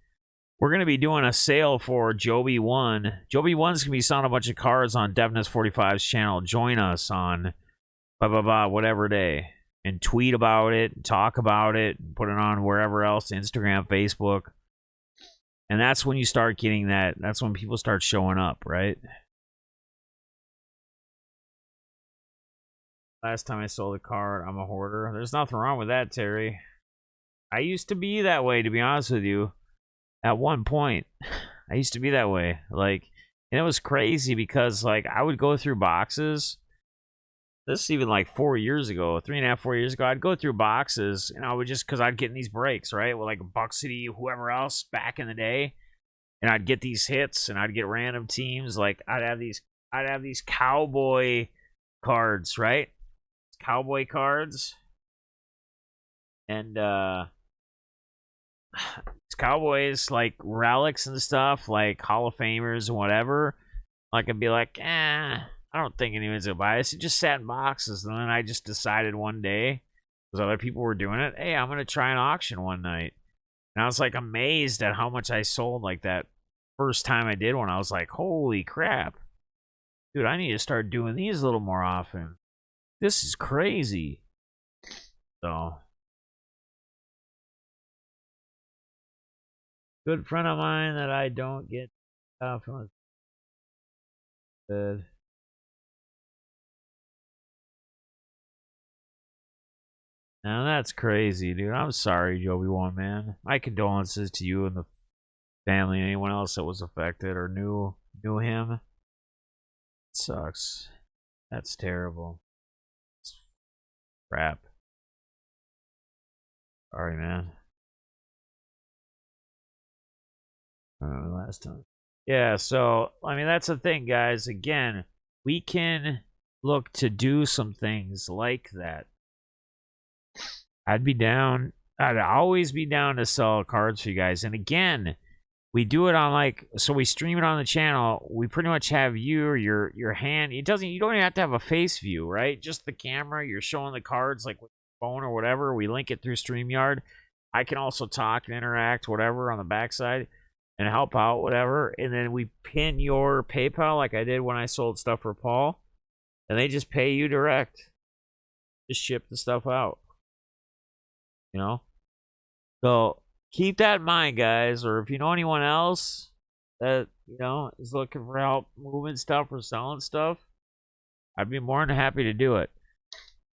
we're going to be doing a sale for Joby 1. Joby 1's going to be selling a bunch of cards on Deafness 45's channel. Join us on blah, blah, blah, whatever day. And tweet about it, and talk about it, and put it on wherever else, Instagram, Facebook. And that's when you start getting that. That's when people start showing up, right? Last time I sold a card, I'm a hoarder. There's nothing wrong with that, Terry. I used to be that way, to be honest with you. At one point, I used to be that way. Like, and it was crazy because, like, I would go through boxes. This is even like 4 years ago, 3.5, 4 years ago. I'd go through boxes, and I would just, because I'd get in these breaks, right? With like Buck City, whoever else back in the day. And I'd get these hits, and I'd get random teams. Like, I'd have these cowboy cards, right? Cowboy cards. And, Cowboys, like relics and stuff, like Hall of Famers and whatever. Like, I'd be like, I don't think anyone's gonna buy this. It just sat in boxes, and then I just decided one day, because other people were doing it, hey, I'm gonna try an auction one night. And I was like amazed at how much I sold. Like that first time I did one, I was like, holy crap, dude, I need to start doing these a little more often. This is crazy. So, good friend of mine that I don't get from. Good. Now that's crazy, dude. I'm sorry, Joby One, man. My condolences to you and the family and anyone else that was affected or knew him. It sucks. That's terrible. It's Crap. Sorry, man. Last time. Yeah, so, I mean, that's the thing, guys. Again, we can look to do some things like that. I'd be down. I'd always be down to sell cards for you guys. And again, we do it on like, so we stream it on the channel. We pretty much have you or your hand. You don't even have to have a face view, right? Just the camera. You're showing the cards like with your phone or whatever. We link it through StreamYard. I can also talk and interact, whatever, on the backside and help out, whatever. And then we pin your PayPal like I did when I sold stuff for Paul. And they just pay you direct. Just ship the stuff out. You know? So keep that in mind, guys. Or if you know anyone else that, you know, is looking for help moving stuff or selling stuff, I'd be more than happy to do it.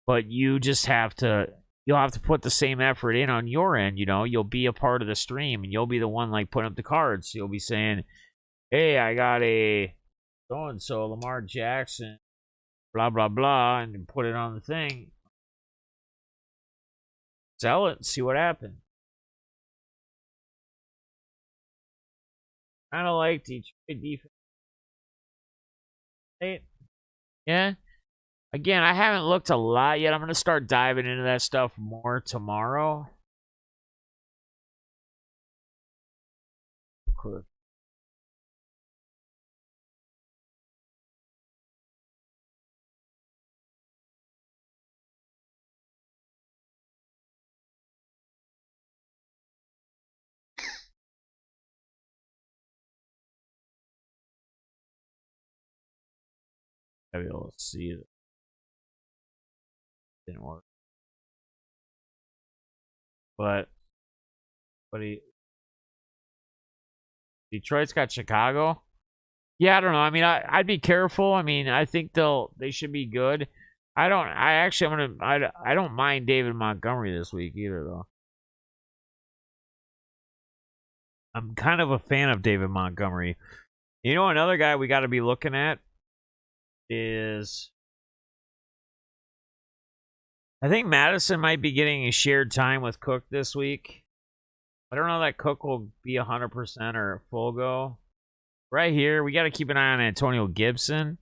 But you just have to, you'll have to put the same effort in on your end, you know. You'll be a part of the stream and you'll be the one like putting up the cards. You'll be saying, hey, I got a so-and-so, Lamar Jackson, blah, blah, blah, and put it on the thing. Sell it and see what happens. Kind of like Detroit defense. Yeah. Again, I haven't looked a lot yet. I'm going to start diving into that stuff more tomorrow. Cool. I'll be able to see it. Didn't work. But Detroit's got Chicago. Yeah, I don't know. I mean, I'd be careful. I mean, I think they should be good. I don't mind David Montgomery this week either, though. I'm kind of a fan of David Montgomery. You know, another guy we got to be looking at is, I think Madison might be getting a shared time with Cook this week. I don't know that Cook will be 100% or full go. Right here, we got to keep an eye on Antonio Gibson.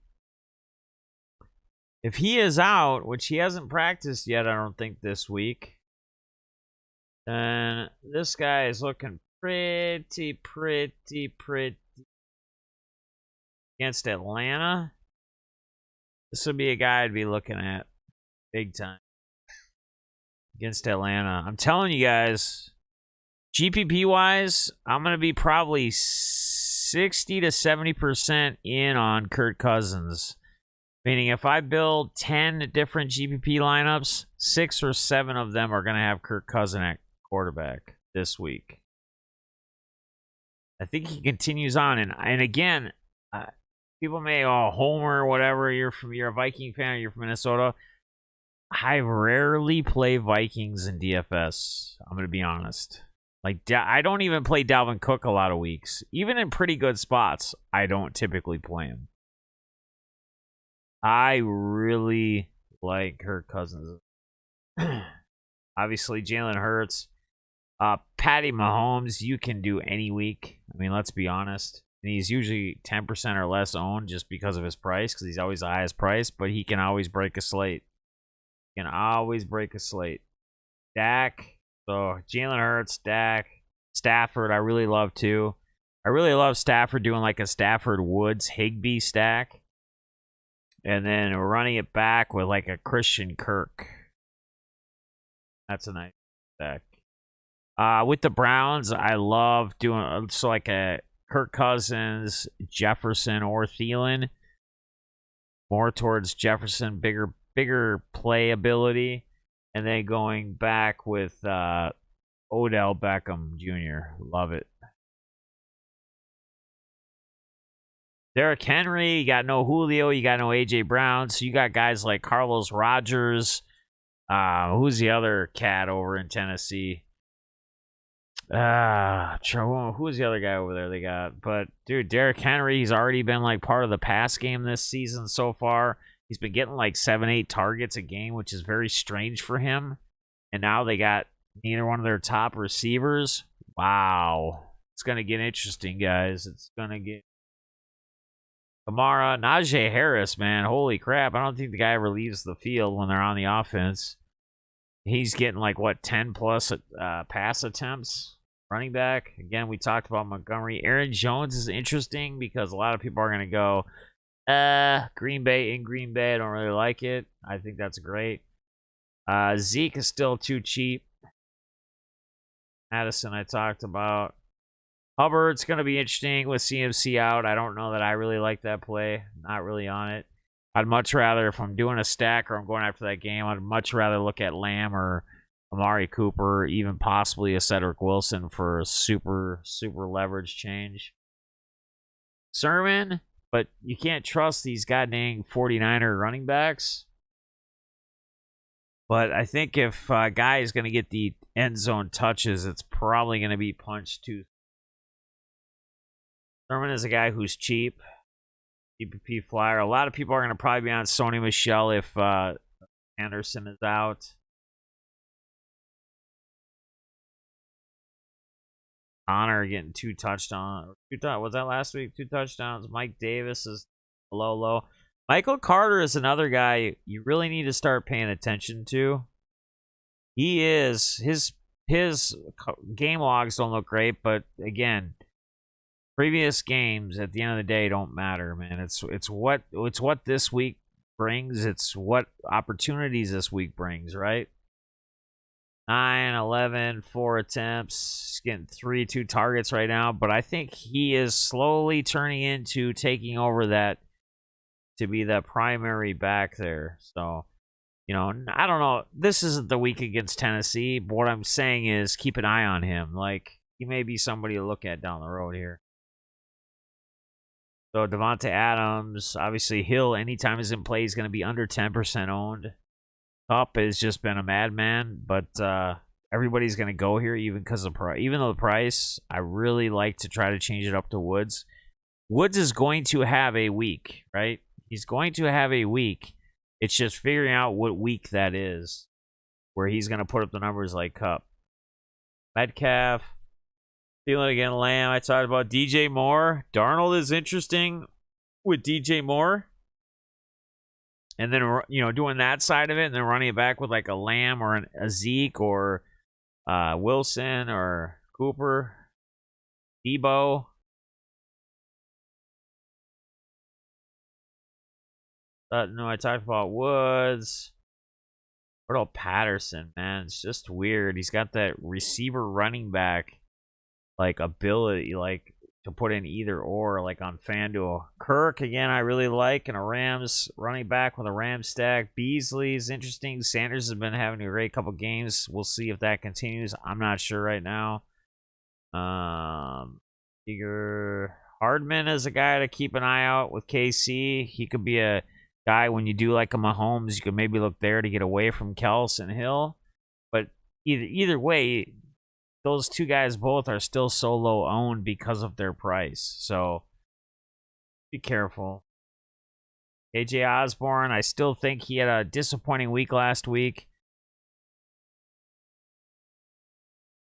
If he is out, which he hasn't practiced yet, I don't think, this week, then this guy is looking pretty against Atlanta. This would be a guy I'd be looking at big time against Atlanta. I'm telling you guys, GPP wise, I'm going to be probably 60 to 70% in on Kirk Cousins. Meaning if I build 10 different GPP lineups, 6 or 7 of them are going to have Kirk Cousins at quarterback this week. I think he continues on. And again, people may, homer or whatever, you're a Viking fan or you're from Minnesota. I rarely play Vikings in DFS. I'm going to be honest. Like, I don't even play Dalvin Cook a lot of weeks. Even in pretty good spots, I don't typically play him. I really like Kirk Cousins. Obviously, Jalen Hurts. Patty Mahomes, you can do any week. I mean, let's be honest. And he's usually 10% or less owned just because of his price, because he's always the highest price, but he can always break a slate. Dak. So, Jalen Hurts, Dak. Stafford, I really love too. I really love Stafford doing like a Stafford Woods Higbee stack. And then running it back with like a Christian Kirk. That's a nice stack. With the Browns, I love doing so like a Kirk Cousins, Jefferson, or Thielen. More towards Jefferson, bigger playability. And then going back with Odell Beckham Jr. Love it. Derrick Henry, you got no Julio, you got no AJ Brown, so you got guys like Carlos Rogers. Who's the other cat over in Tennessee? Who's the other guy over there they got? But dude, Derrick Henry, he's already been like part of the pass game this season so far. He's been getting like 7, 8 targets a game, which is very strange for him. And now they got neither one of their top receivers. Wow. It's going to get interesting, guys. It's going to get Kamara, Najee Harris, man. Holy crap. I don't think the guy ever leaves the field when they're on the offense. He's getting like, what, 10 plus pass attempts? Running back. Again, we talked about Montgomery. Aaron Jones is interesting because a lot of people are going to go, Green Bay in Green Bay. I don't really like it. I think that's great. Zeke is still too cheap. Addison, I talked about. Hubbard's going to be interesting with CMC out. I don't know that I really like that play. Not really on it. I'd much rather, if I'm doing a stack or I'm going after that game, I'd much rather look at Lamb or Amari Cooper, even possibly a Cedric Wilson for a super, super leverage change. Sermon, but you can't trust these goddamn 49er running backs. But I think if a guy is going to get the end zone touches, it's probably going to be Punch too. Sermon is a guy who's cheap. DPP flyer. A lot of people are going to probably be on Sony Michel if Anderson is out. Honor getting 2 touchdowns. Was that last week? 2 touchdowns. Mike Davis is low. Michael Carter is another guy you really need to start paying attention to. He is his game logs don't look great, but again, previous games at the end of the day don't matter, man. It's what this week brings. It's what opportunities this week brings, right? 9, 11, 4 attempts. He's getting 2 targets right now, but I think he is slowly turning into taking over that to be the primary back there. So, I don't know. This isn't the week against Tennessee, but what I'm saying is keep an eye on him. Like, he may be somebody to look at down the road here. So, Devontae Adams, obviously Hill, anytime he's in play, he's going to be under 10% owned. Up has just been a madman, but everybody's going to go here even because of even though the price, I really like to try to change it up to Woods. Woods is going to have a week, right? He's going to have a week. It's just figuring out what week that is where he's going to put up the numbers like Cup. Metcalf. Feeling again, Lamb. I talked about DJ Moore. Darnold is interesting with DJ Moore. And then, doing that side of it and then running it back with like a Lamb or a Zeke or Wilson or Cooper. Debo. No, I talked about Woods. What about Patterson, man? It's just weird. He's got that receiver running back like ability, like to put in either or, like on FanDuel. Kirk, again, I really like, and a Rams running back with a Rams stack. Beasley's interesting. Sanders has been having a great couple games. We'll see if that continues. I'm not sure right now. Hardman is a guy to keep an eye out with KC. He could be a guy when you do like a Mahomes, you could maybe look there to get away from Kels and Hill. But either way, those 2 guys both are still so low owned because of their price. So be careful. AJ Osborne, I still think he had a disappointing week last week.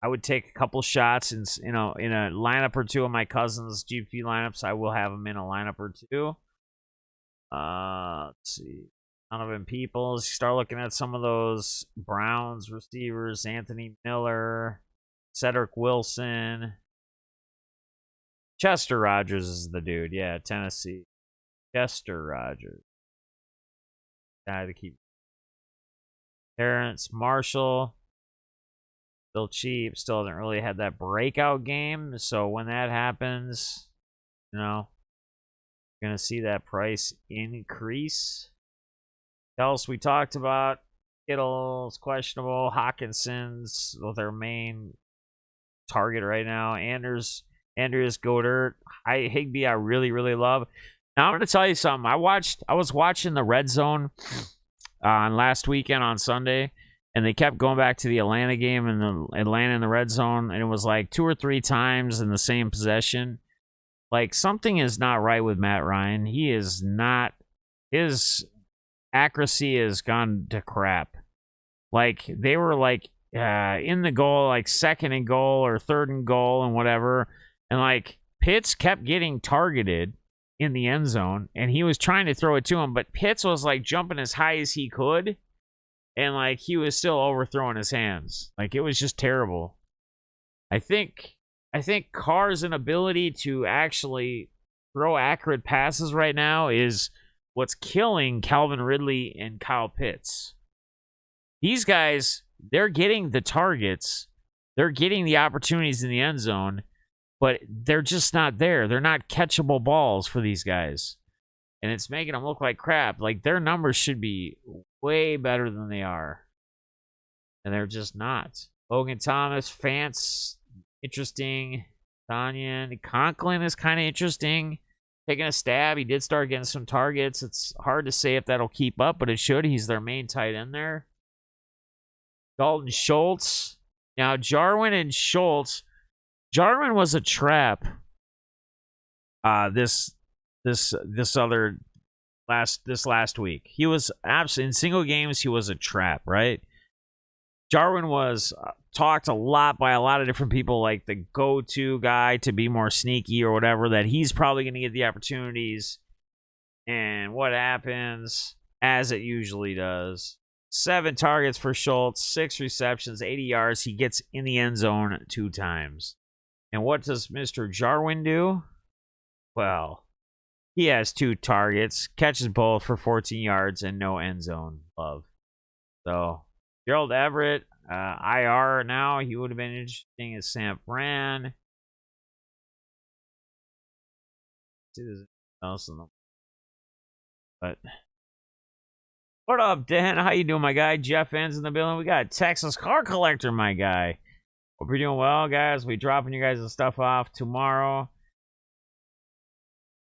I would take a couple shots in a lineup or 2 of my cousins' GP lineups. I will have them in a lineup or 2. Let's see. Donovan Peoples. You start looking at some of those Browns receivers. Anthony Miller. Cedric Wilson. Chester Rogers is the dude. Yeah, Tennessee. Chester Rogers. Guy to keep. Terrence Marshall. Still cheap. Still hasn't really had that breakout game. So when that happens, you're going to see that price increase. What else we talked about? Kittle's questionable. Hawkinson's their main target right now. Andrews Goddard. Higbee I really, really love. Now I'm going to tell you something. I was watching the Red Zone on last weekend on Sunday, and they kept going back to the Atlanta game and the Atlanta in the Red Zone, and it was like 2 or 3 times in the same possession. Like, something is not right with Matt Ryan. He is not. His accuracy has gone to crap. Like, they were like in the goal, like second and goal or third and goal and whatever. And like Pitts kept getting targeted in the end zone and he was trying to throw it to him, but Pitts was like jumping as high as he could. And like he was still overthrowing his hands. Like it was just terrible. I think Carr's inability to actually throw accurate passes right now is what's killing Calvin Ridley and Kyle Pitts. These guys, they're getting the targets. They're getting the opportunities in the end zone, but they're just not there. They're not catchable balls for these guys. And it's making them look like crap. Like, their numbers should be way better than they are. And they're just not. Logan Thomas, Fance, interesting. Tanyan, Conklin is kind of interesting. Taking a stab. He did start getting some targets. It's hard to say if that'll keep up, but it should. He's their main tight end there. Dalton Schultz. Now, Jarwin and Schultz. Jarwin was a trap. This last week. He was absolutely in single games. He was a trap, right? Jarwin was talked a lot by a lot of different people, like the go-to guy to be more sneaky or whatever, that he's probably going to get the opportunities. And what happens, as it usually does, 7 targets for Schultz, 6 receptions, 80 yards. He gets in the end zone 2 times. And what does Mr. Jarwin do? Well, he has 2 targets, catches both for 14 yards, and no end zone love. So, Gerald Everett, IR now. He would have been interesting as Sam Fran. See, there's else in them. But what up, Dan? How you doing, my guy? Jeff Ends in the building. We got Texas Car Collector, my guy. Hope you're doing well, guys. We'll be dropping you guys' stuff off tomorrow.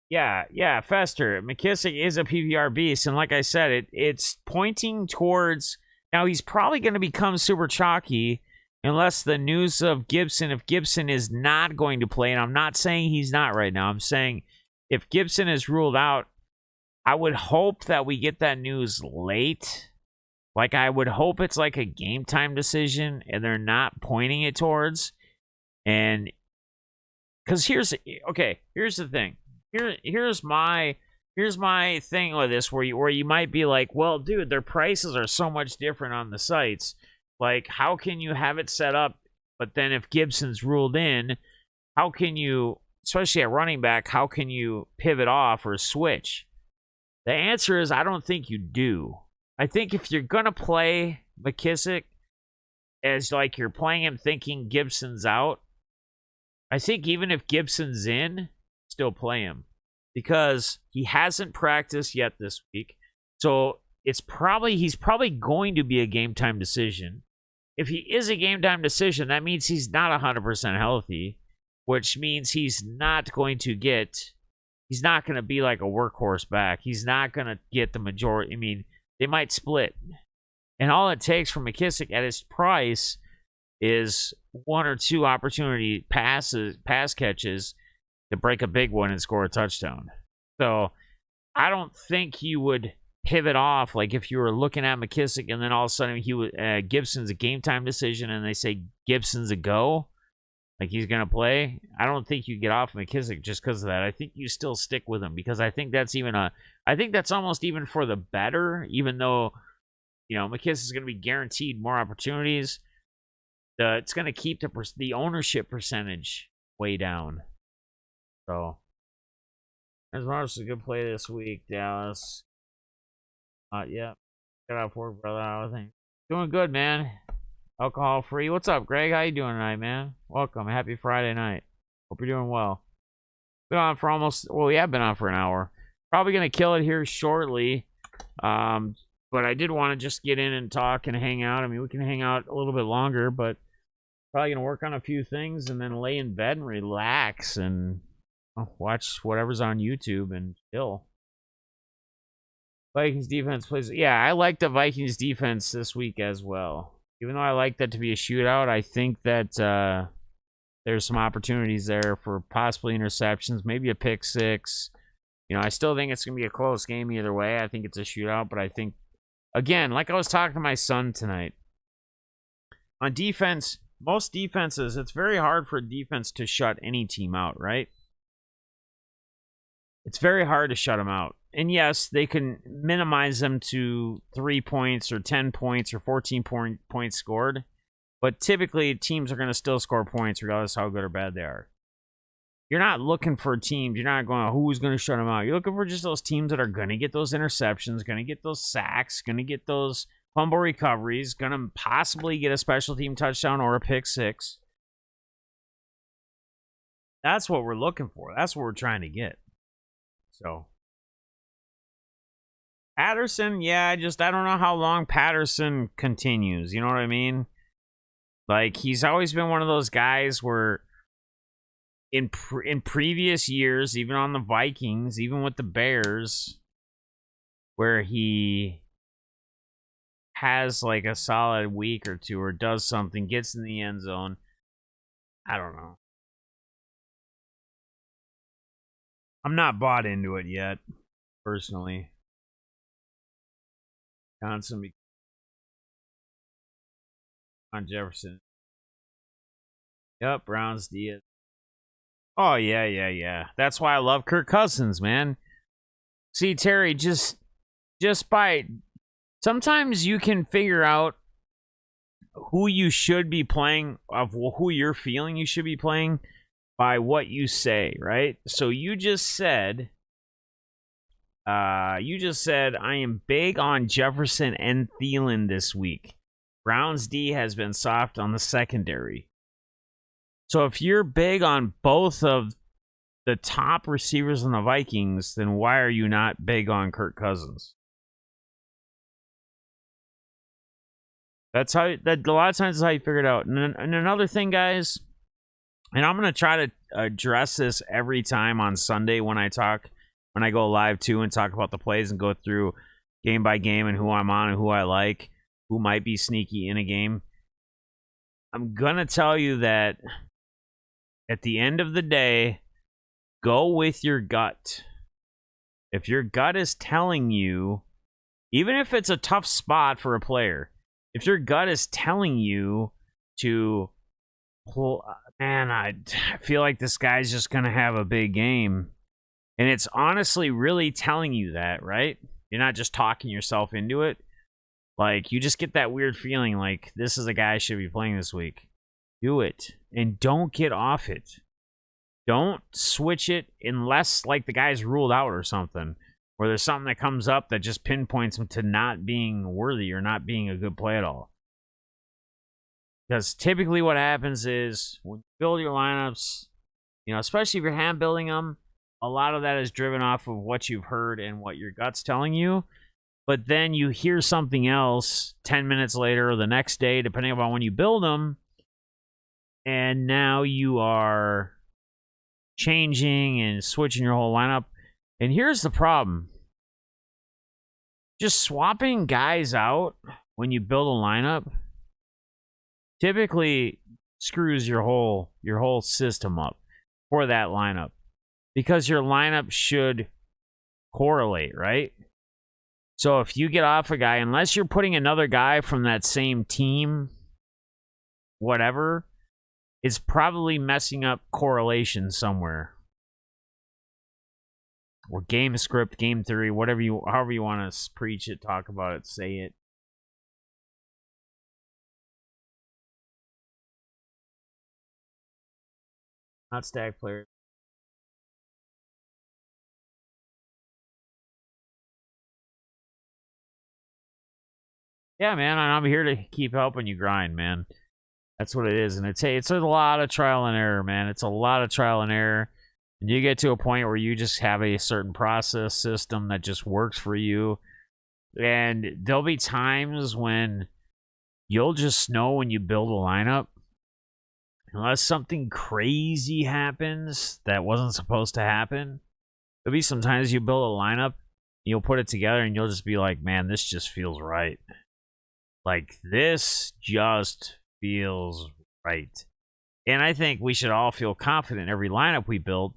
Yeah, Fester. McKissick is a PPR beast, and like I said, it's pointing towards... Now, he's probably going to become super chalky unless the news of Gibson, if Gibson is not going to play, and I'm not saying he's not right now. I'm saying if Gibson is ruled out, I would hope that we get that news late. Like, I would hope it's like a game time decision and they're not pointing it towards. And because here's the thing. Here's my thing with this, where you might be like, well, dude, their prices are so much different on the sites. Like, how can you have it set up, but then if Gibson's ruled in, how can you, especially at running back, how can you pivot off or switch? The answer is, I don't think you do. I think if you're gonna play McKissick as like you're playing him thinking Gibson's out, I think even if Gibson's in, still play him. Because he hasn't practiced yet this week. So he's probably going to be a game time decision. If he is a game time decision, that means he's not 100% healthy, which means he's not going to be like a workhorse back. He's not going to get the majority. I mean, they might split. And all it takes for McKissick at his price is 1 or 2 opportunity pass catches to break a big one and score a touchdown. So I don't think you would pivot off, like if you were looking at McKissick and then all of a sudden Gibson's a game time decision and they say Gibson's a go, like he's going to play. I don't think you get off McKissick just because of that. I think you still stick with him because I think that's almost even for the better, even though, McKissick's going to be guaranteed more opportunities. It's going to keep the ownership percentage way down. So, as Marcus a good play this week, Dallas. Yeah. Got off work, brother. I think doing good, man. Alcohol free. What's up, Greg? How you doing tonight, man? Welcome. Happy Friday night. Hope you're doing well. Been on for we have been on for an hour. Probably gonna kill it here shortly. But I did want to just get in and talk and hang out. I mean, we can hang out a little bit longer, but probably gonna work on a few things and then lay in bed and relax and watch whatever's on YouTube and chill. Vikings defense plays. Yeah, I like the Vikings defense this week as well. Even though I like that to be a shootout, I think that there's some opportunities there for possibly interceptions, maybe a pick 6. I still think it's going to be a close game either way. I think it's a shootout, but I think, again, like I was talking to my son tonight, on defense, most defenses, it's very hard for a defense to shut any team out, right? It's very hard to shut them out. And yes, they can minimize them to 3 points or 10 points or 14 points scored, but typically teams are going to still score points regardless of how good or bad they are. You're not looking for teams. You're not going, who's going to shut them out? You're looking for just those teams that are going to get those interceptions, going to get those sacks, going to get those fumble recoveries, going to possibly get a special team touchdown or a pick six. That's what we're looking for. That's what we're trying to get. So, Patterson, yeah, I don't know how long Patterson continues. You know what I mean? Like, he's always been one of those guys where in previous years, even on the Vikings, even with the Bears, where he has like a solid week or two or does something, gets in the end zone. I don't know. I'm not bought into it yet, personally. Johnson on Jefferson. Yep, Browns Diaz. Oh, yeah. That's why I love Kirk Cousins, man. See, Terry, just by... Sometimes you can figure out who you should be playing, of who you're feeling you should be playing, by what you say, right? So you just said, I am big on Jefferson and Thielen this week. Browns D has been soft on the secondary. So if you're big on both of the top receivers in the Vikings, then why are you not big on Kirk Cousins? That's how, that a lot of times is how you figure it out. And another thing, guys, and I'm going to try to address this every time on Sunday when I go live too and talk about the plays and go through game by game and who I'm on and who I like, who might be sneaky in a game. I'm going to tell you that at the end of the day, go with your gut. If your gut is telling you, even if it's a tough spot for a player, if your gut is telling you to pull, man, I feel like this guy's just going to have a big game. And it's honestly really telling you that, right? You're not just talking yourself into it. Like, you just get that weird feeling like this is a guy I should be playing this week. Do it. And don't get off it. Don't switch it unless, like, the guy's ruled out or something. Or there's something that comes up that just pinpoints him to not being worthy or not being a good play at all. Because typically what happens is when you build your lineups, especially if you're hand building them, a lot of that is driven off of what you've heard and what your gut's telling you. But then you hear something else 10 minutes later or the next day, depending on when you build them, and now you are changing and switching your whole lineup. And here's the problem. Just swapping guys out when you build a lineup typically screws your whole system up for that lineup. Because your lineup should correlate, right? So if you get off a guy, unless you're putting another guy from that same team, whatever, it's probably messing up correlation somewhere. Or game script, game theory, however you want to preach it, talk about it, say it. Not stack players. Yeah, man, I'm here to keep helping you grind, man. That's what it is. And it's a lot of trial and error, man. It's a lot of trial and error. And you get to a point where you just have a certain process system that just works for you. And there'll be times when you'll just know when you build a lineup, unless something crazy happens that wasn't supposed to happen. There'll be sometimes you build a lineup, you'll put it together, and you'll just be like, man, this just feels right. Like, this just feels right. And I think we should all feel confident in every lineup we build.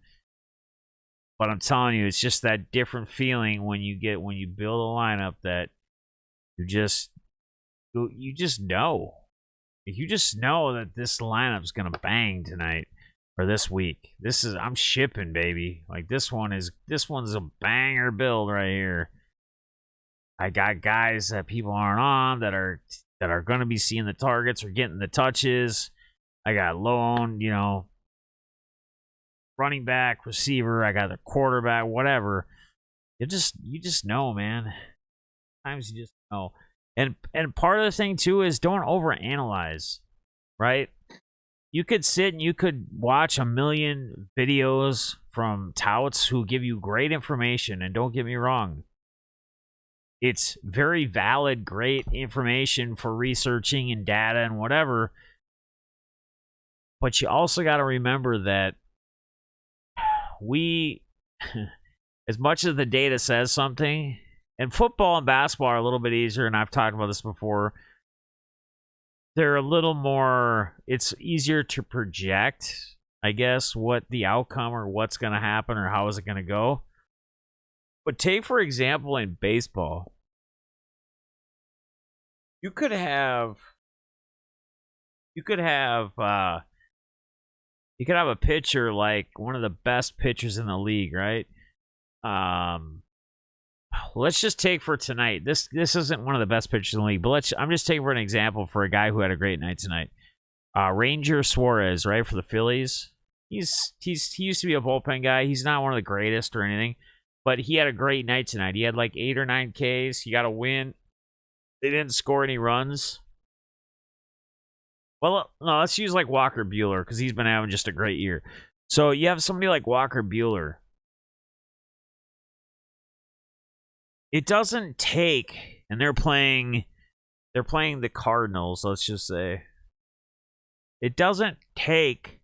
But I'm telling you, it's just that different feeling when you build a lineup that you just know. You just know that this lineup's gonna bang tonight or this week. I'm shipping, baby. Like this one's a banger build right here. I got guys that people aren't on that are gonna be seeing the targets or getting the touches. I got low-owned, running back, receiver. I got the quarterback, whatever. You just know, man. Sometimes you just know. And part of the thing too is don't overanalyze, right? You could sit and you could watch a million videos from touts who give you great information, and don't get me wrong. It's very valid, great information for researching and data and whatever. But you also got to remember that as much as the data says something, and football and basketball are a little bit easier, and I've talked about this before, they're a little more, it's easier to project, I guess, what the outcome or what's going to happen or how is it going to go. But take, for example, in baseball, you could have a pitcher like one of the best pitchers in the league, right? Let's just take for tonight. This isn't one of the best pitchers in the league, but I'm just taking for an example for a guy who had a great night tonight. Ranger Suarez, right, for the Phillies. He used to be a bullpen guy. He's not one of the greatest or anything, but he had a great night tonight. He had like 8 or 9 Ks. He got a win. They didn't score any runs. Well, no, let's use like Walker Buehler because he's been having just a great year. So you have somebody like Walker Buehler. It doesn't take, and they're playing the Cardinals, let's just say. It doesn't take,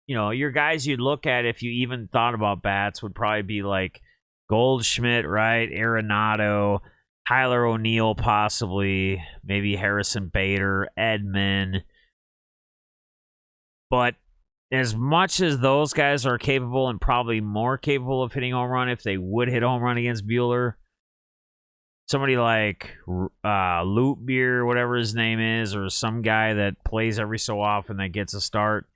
your guys you'd look at if you even thought about bats would probably be like Goldschmidt, right? Arenado, Tyler O'Neill, possibly, maybe Harrison Bader, Edman. But as much as those guys are capable and probably more capable of hitting home run if they would hit home run against Buehler, somebody like Loot Beer, whatever his name is, or some guy that plays every so often that gets a start,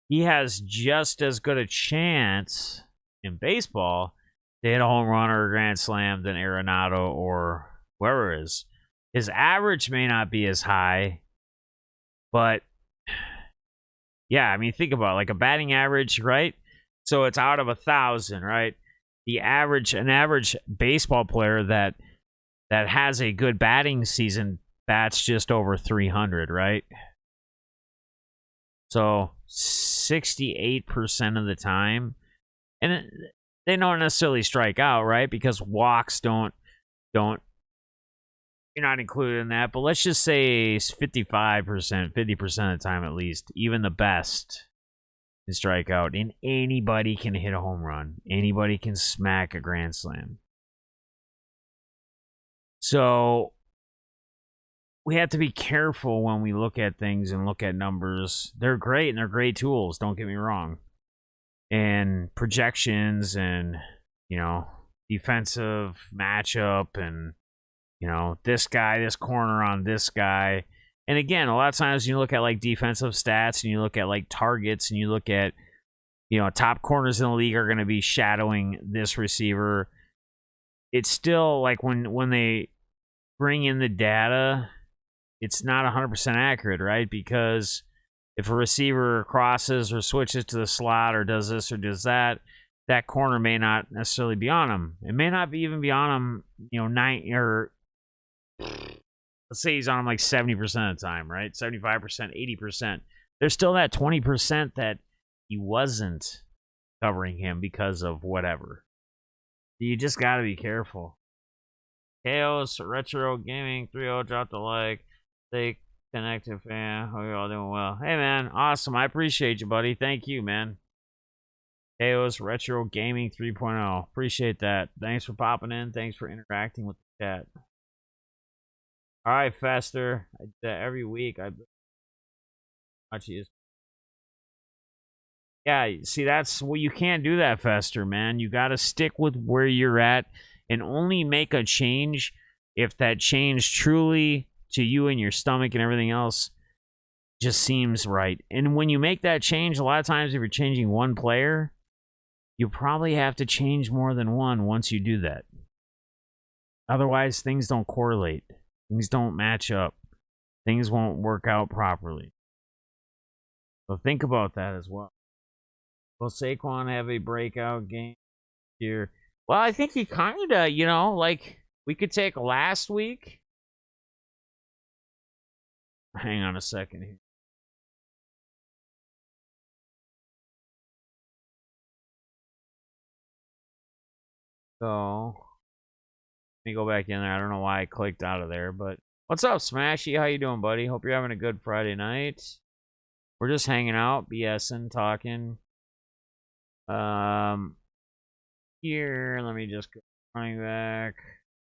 he has just as good a chance in baseball to hit a home run or a grand slam than Arenado or whoever is. His average may not be as high, but yeah, I mean, think about it, like a batting average, right? So it's out of 1,000, right? An average baseball player that has a good batting season bats just over 300, right? So 68% of the time, and they don't necessarily strike out, right? Because walks don't. You're not included in that, but let's just say 55%, 50% of the time at least, even the best can strike out, and anybody can hit a home run. Anybody can smack a grand slam. So we have to be careful when we look at things and look at numbers. They're great, and they're great tools, don't get me wrong. And projections and, defensive matchup and, this guy, this corner on this guy. And again, a lot of times you look at like defensive stats and you look at like targets and you look at, top corners in the league are going to be shadowing this receiver. It's still like when they bring in the data, it's not 100% accurate, right? Because if a receiver crosses or switches to the slot or does this or does that, that corner may not necessarily be on him. It may not even be on him, 9 or let's say he's on him like 70% of the time, right? 75%, 80%. There's still that 20% that he wasn't covering him because of whatever. You just got to be careful. Chaos, Retro Gaming, 3-0, dropped a like. Stay connected, fan. Hope you're all doing well. Hey, man. Awesome. I appreciate you, buddy. Thank you, man. Chaos, Retro Gaming 3.0. Appreciate that. Thanks for popping in. Thanks for interacting with the chat. All right, Fester. Every week I watch you. Yeah, see, that's well, you can't do that, Fester, man. You got to stick with where you're at and only make a change if that change truly to you and your stomach and everything else just seems right. And when you make that change, a lot of times if you're changing one player, you probably have to change more than one once you do that. Otherwise, things don't correlate. Things don't match up. Things won't work out properly. So think about that as well. Will Saquon have a breakout game here? Well, I think he kind of, like we could take last week. Hang on a second here. So, let me go back in there. I don't know why I clicked out of there, but what's up, Smashy? How you doing, buddy? Hope you're having a good Friday night. We're just hanging out, BSing, talking. Here, let me just go running back.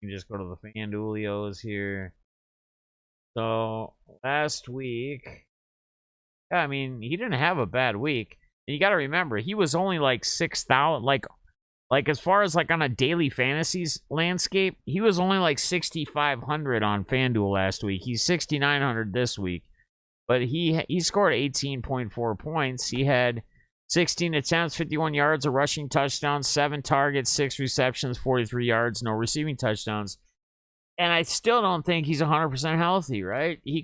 You can just go to the FanDuelios here. So last week, yeah, I mean, he didn't have a bad week. And you got to remember, he was only like 6,000, like as far as like on a daily fantasies landscape, he was only like 6,500 on FanDuel last week. He's 6,900 this week, but he scored 18.4 points. He had 16 attempts, 51 yards, a rushing touchdown, 7 targets, 6 receptions, 43 yards, no receiving touchdowns. And I still don't think he's 100% healthy, right? He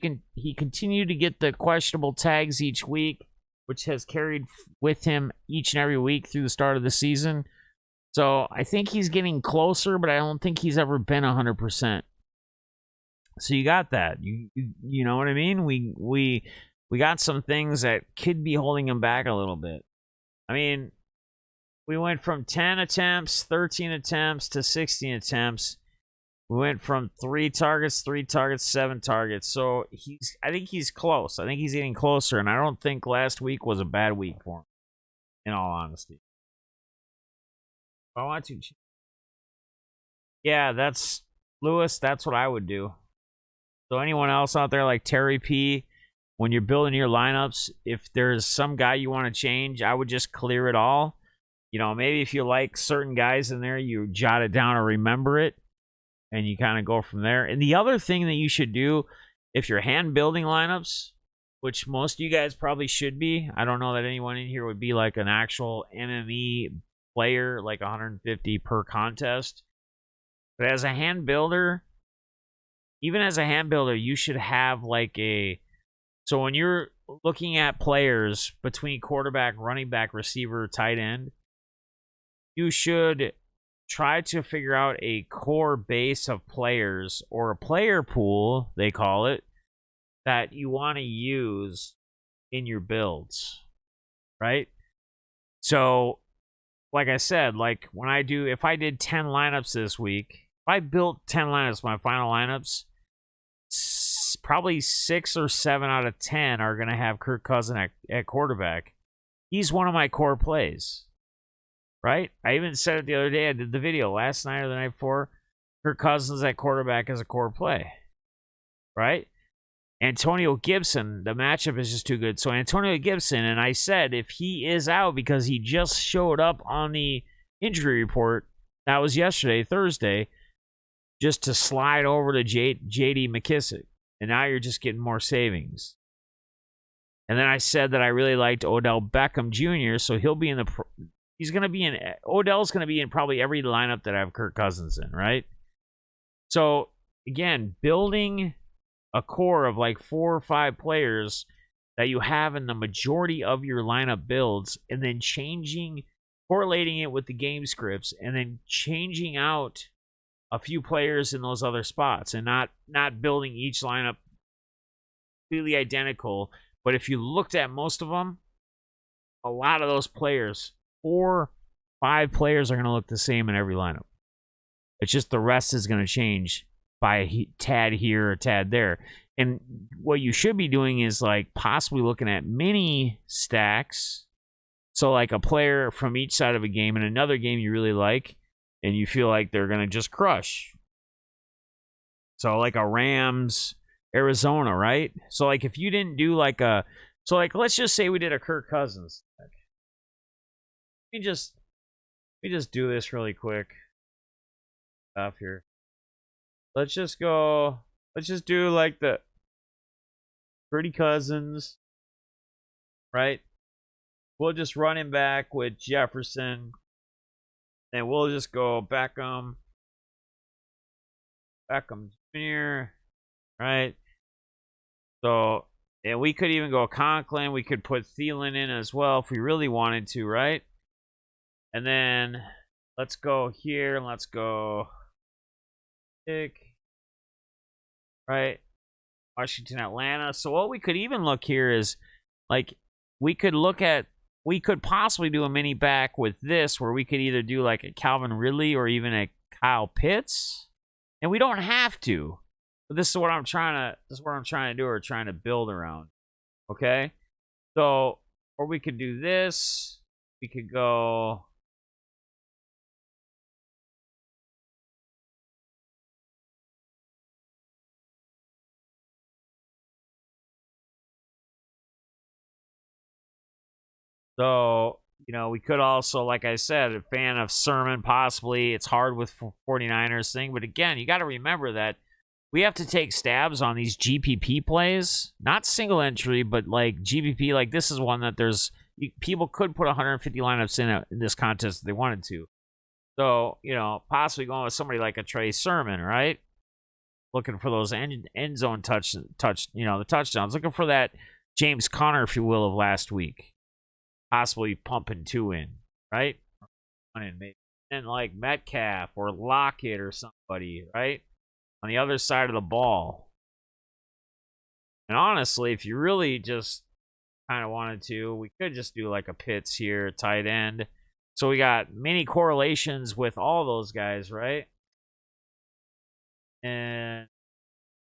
continued to get the questionable tags each week, which has carried with him each and every week through the start of the season. So I think he's getting closer, but I don't think he's ever been 100%. So you got that. You know what I mean? We got some things that could be holding him back a little bit. I mean, we went from 10 attempts, 13 attempts to 16 attempts. We went from 3 targets, 7 targets. So I think he's close. I think he's getting closer, and I don't think last week was a bad week for him, in all honesty. I want to. Yeah, that's Lewis. That's what I would do. So anyone else out there like Terry P, when you're building your lineups, if there's some guy you want to change, I would just clear it all. Maybe if you like certain guys in there, you jot it down or remember it, and you kind of go from there. And the other thing that you should do, if you're hand building lineups, which most of you guys probably should be, I don't know that anyone in here would be like an actual MME player, like 150 per contest. But as a hand builder, even as a hand builder, you should have like so when you're looking at players between quarterback, running back, receiver, tight end, you should try to figure out a core base of players or a player pool, they call it, that you want to use in your builds, right? So, like I said, if I did 10 lineups this week, if I built 10 lineups, my final lineups, probably 6 or 7 out of 10 are going to have Kirk Cousins at quarterback. He's one of my core plays, right? I even said it the other day. I did the video last night or the night before. Kirk Cousins at quarterback is a core play, right? Antonio Gibson, the matchup is just too good. So Antonio Gibson, and I said if he is out because he just showed up on the injury report, that was yesterday, Thursday, just to slide over to J.D. McKissick. And now you're just getting more savings. And then I said that I really liked Odell Beckham Jr., so he'll be in Odell's going to be in probably every lineup that I have Kirk Cousins in, right? So, again, building a core of like 4 or 5 players that you have in the majority of your lineup builds, and then correlating it with the game scripts, and then changing out a few players in those other spots, and not building each lineup completely identical. But if you looked at most of them, a lot of those players, 4, 5 players, are going to look the same in every lineup. It's just the rest is going to change by a tad here or a tad there. And what you should be doing is like possibly looking at mini stacks. So like a player from each side of a game and another game you really like, and you feel like they're going to just crush. So like a Rams, Arizona, right? So like if you didn't do let's just say we did a Kirk Cousins. let me just do this really quick. Off here. Let's just go. Let's just do like the Pretty Cousins, right? We'll just run him back with Jefferson, and we'll just go Beckham Jr., right? So, and we could even go Conklin. We could put Thielen in as well if we really wanted to, right? And then let's go here and let's go pick, right? Washington, Atlanta. So what we could even look here is like we could possibly do a mini back with this where we could either do like a Calvin Ridley or even a Kyle Pitts. And we don't have to. But this is what I'm trying to do or trying to build around. Okay? So, or we could do this. We could go So, we could also, like I said, a fan of Sermon, possibly. It's hard with 49ers thing. But again, you got to remember that we have to take stabs on these GPP plays. Not single entry, but like GPP. Like this is one that people could put 150 lineups in this contest if they wanted to. So, possibly going with somebody like a Trey Sermon, right? Looking for those end zone touch, the touchdowns. Looking for that James Conner, if you will, of last week. Possibly pumping 2 in, right? And like Metcalf or Lockett or somebody, right? On the other side of the ball. And honestly, if you really just kind of wanted to, we could just do like a Pitts here, tight end. So we got many correlations with all those guys, right? And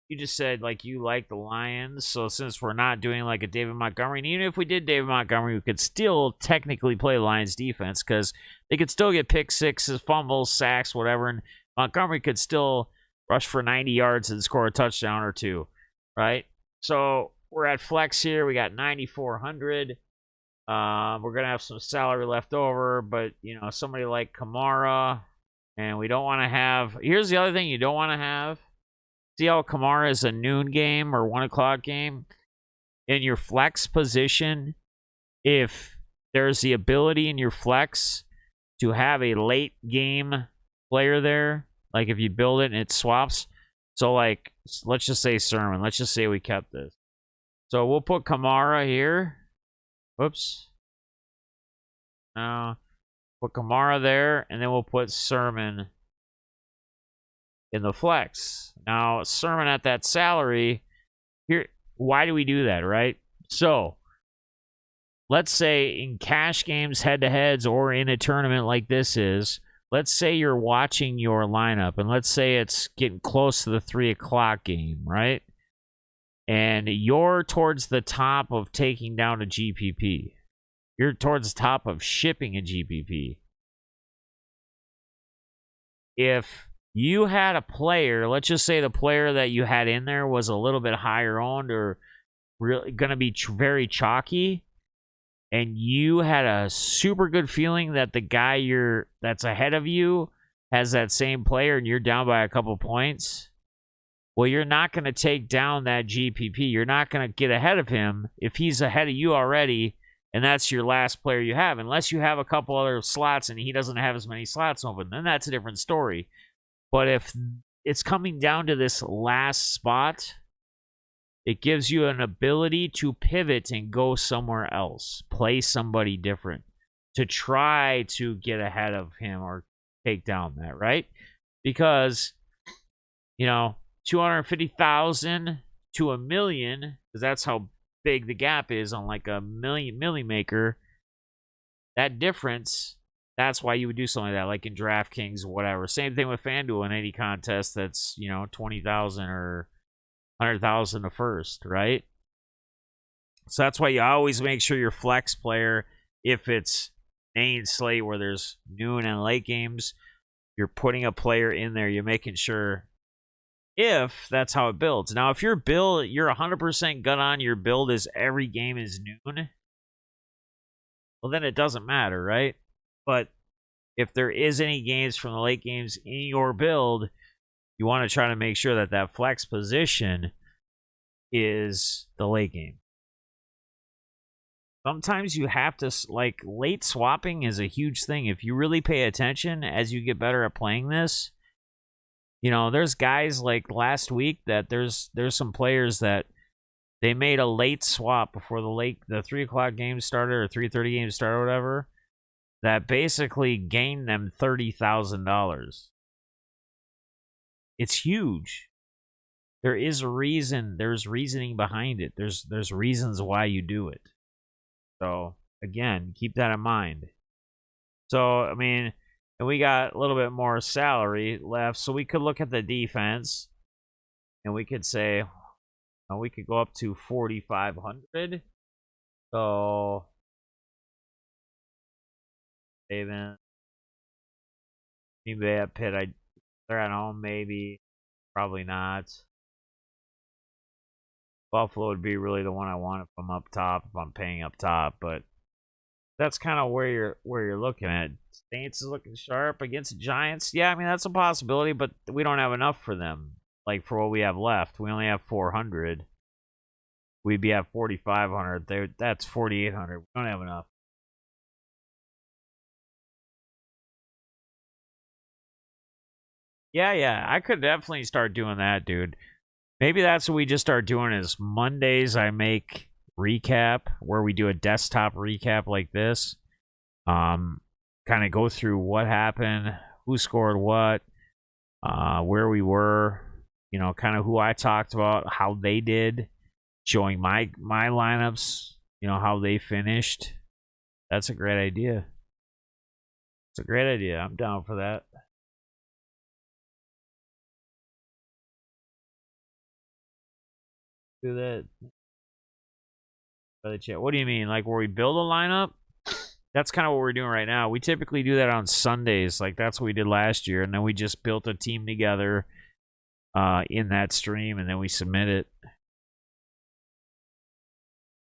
you just said like you like the Lions, so since we're not doing like a David Montgomery, and even if we did David Montgomery, we could still technically play Lions defense because they could still get pick sixes, fumbles, sacks, whatever, and Montgomery could still rush for 90 yards and score a touchdown or two, right? So we're at flex here. We got 9,400. We're gonna have some salary left over, but somebody like Kamara, and we don't want to have. Here's the other thing you don't want to have. See how Kamara is a noon game or 1 o'clock game? In your flex position, if there's the ability in your flex to have a late game player there, like if you build it and it swaps. So like, let's just say Sermon. Let's just say we kept this. So we'll put Kamara here. Whoops. Put Kamara there, and then we'll put Sermon in the flex. Now, Sermon at that salary, here, why do we do that, right? So, let's say in cash games, head-to-heads, or in a tournament like this is, let's say you're watching your lineup, and let's say it's getting close to the 3 o'clock game, right? And you're towards the top of taking down a GPP. You're towards the top of shipping a GPP. If you had a player, let's just say the player that you had in there was a little bit higher owned or really going to be very chalky, and you had a super good feeling that the guy that's ahead of you has that same player and you're down by a couple points, well, you're not going to take down that GPP. You're not going to get ahead of him if he's ahead of you already, and that's your last player you have, unless you have a couple other slots and he doesn't have as many slots open. Then that's a different story. But if it's coming down to this last spot, it gives you an ability to pivot and go somewhere else, play somebody different, to try to get ahead of him or take down that, right? Because, 250,000 to $1 million, because that's how big the gap is on like a milli maker. That difference, that's why you would do something like that, like in DraftKings or whatever. Same thing with FanDuel in any contest that's 20,000 or 100,000 a first, right? So that's why you always make sure your flex player, if it's main slate where there's noon and late games, you're putting a player in there. You're making sure if that's how it builds. Now, if your build, you're 100% gun on, your build is every game is noon, well, then it doesn't matter, right? But if there is any games from the late games in your build, you want to try to make sure that that flex position is the late game. Sometimes you have to, like, late swapping is a huge thing. If you really pay attention as you get better at playing this, you know, there's guys like last week that there's some players that they made a late swap before the 3 o'clock game started or 3:30 game started or whatever, that basically gained them $30,000. It's huge. There is a reason. There's reasoning behind it. There's reasons why you do it. So, again, keep that in mind. So, I mean, and we got a little bit more salary left, so we could look at the defense, and we could say, we could go up to 4,500. So, David, Green Bay at Pitt, they're at home, maybe, probably not. Buffalo would be really the one I want if I'm up top, if I'm paying up top, but that's kind of where you're looking at. Saints is looking sharp against the Giants. Yeah, I mean that's a possibility, but we don't have enough for them. Like for what we have left, we only have 400. We'd be at 4,500. That's 4,800. We don't have enough. Yeah, I could definitely start doing that, dude. Maybe that's what we just start doing is Mondays I make recap where we do a desktop recap like this. Kind of go through what happened, who scored what, where we were, you know, kind of who I talked about, how they did, showing my lineups, you know, how they finished. That's a great idea. It's a great idea. I'm down for that. Do that. What do you mean? Like where we build a lineup? That's kind of what we're doing right now. We typically do that on Sundays. Like that's what we did last year. And then we just built a team together in that stream and then we submit it.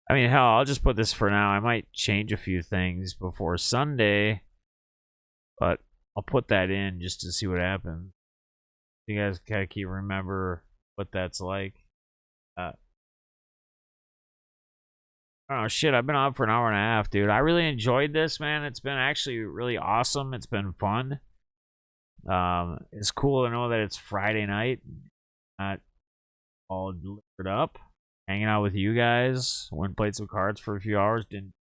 I mean, hell, I'll just put this for now. I might change a few things before Sunday, but I'll put that in just to see what happens. You guys kind of keep remember what that's like. Oh shit, I've been on for an hour and a half, dude. I really enjoyed this, man. It's been actually really awesome. It's been fun. It's cool to know that it's Friday night, not all liquored up, hanging out with you guys. Went and played some cards for a few hours. Didn't.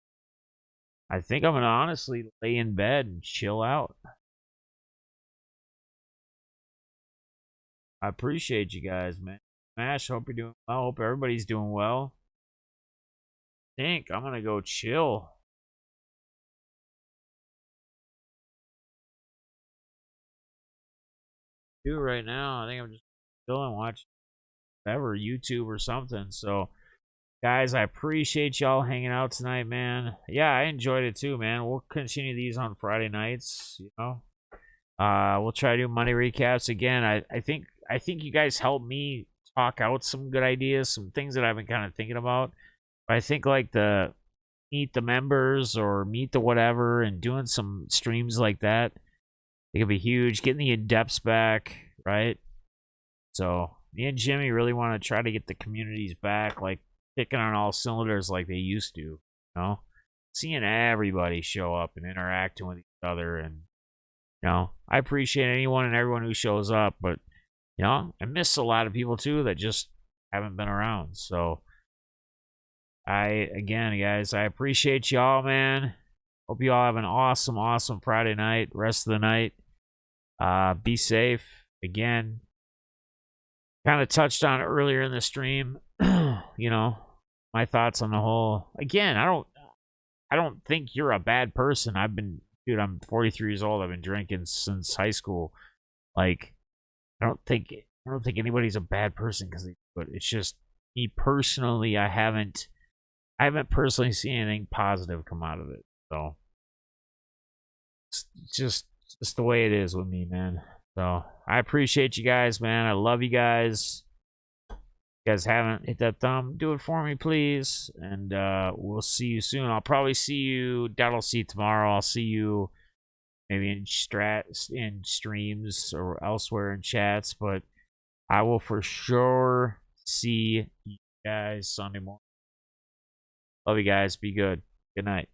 I think I'm gonna honestly lay in bed and chill out. I appreciate you guys, man. Smash, hope you're doing well. Hope everybody's doing well. I think I'm gonna go chill. Do right now. I think I'm just chilling, watching whatever YouTube or something. So, guys, I appreciate y'all hanging out tonight, man. Yeah, I enjoyed it too, man. We'll continue these on Friday nights. You know, we'll try to do Monday recaps again. I think you guys helped me talk out some good ideas, some things that I've been kind of thinking about. But I think like the meet the members or meet the whatever and doing some streams like that, it could be huge. Getting the in-depths back, right? So me and Jimmy really want to try to get the communities back, like kicking on all cylinders like they used to, you know? Seeing everybody show up and interacting with each other, and you know, I appreciate anyone and everyone who shows up, but you know, I miss a lot of people too that just haven't been around. So again, guys, I appreciate y'all, man. Hope you all have an awesome Friday night, rest of the night. Be safe. Again, kind of touched on it earlier in the stream. You know, my thoughts on the whole. Again, I don't think you're a bad person. Dude, I'm 43 years old. I've been drinking since high school. Like, I don't think anybody's a bad person because they do it. It's just me personally. I haven't personally seen anything positive come out of it. So it's just the way it is with me, man. So I appreciate you guys, man. I love you guys. If you guys haven't hit that thumb, do it for me, please. And we'll see you soon. I'll probably see you. That'll see you tomorrow. I'll see you maybe in streams or elsewhere in chats, but I will for sure see you guys Sunday morning. Love you guys. Be good. Good night.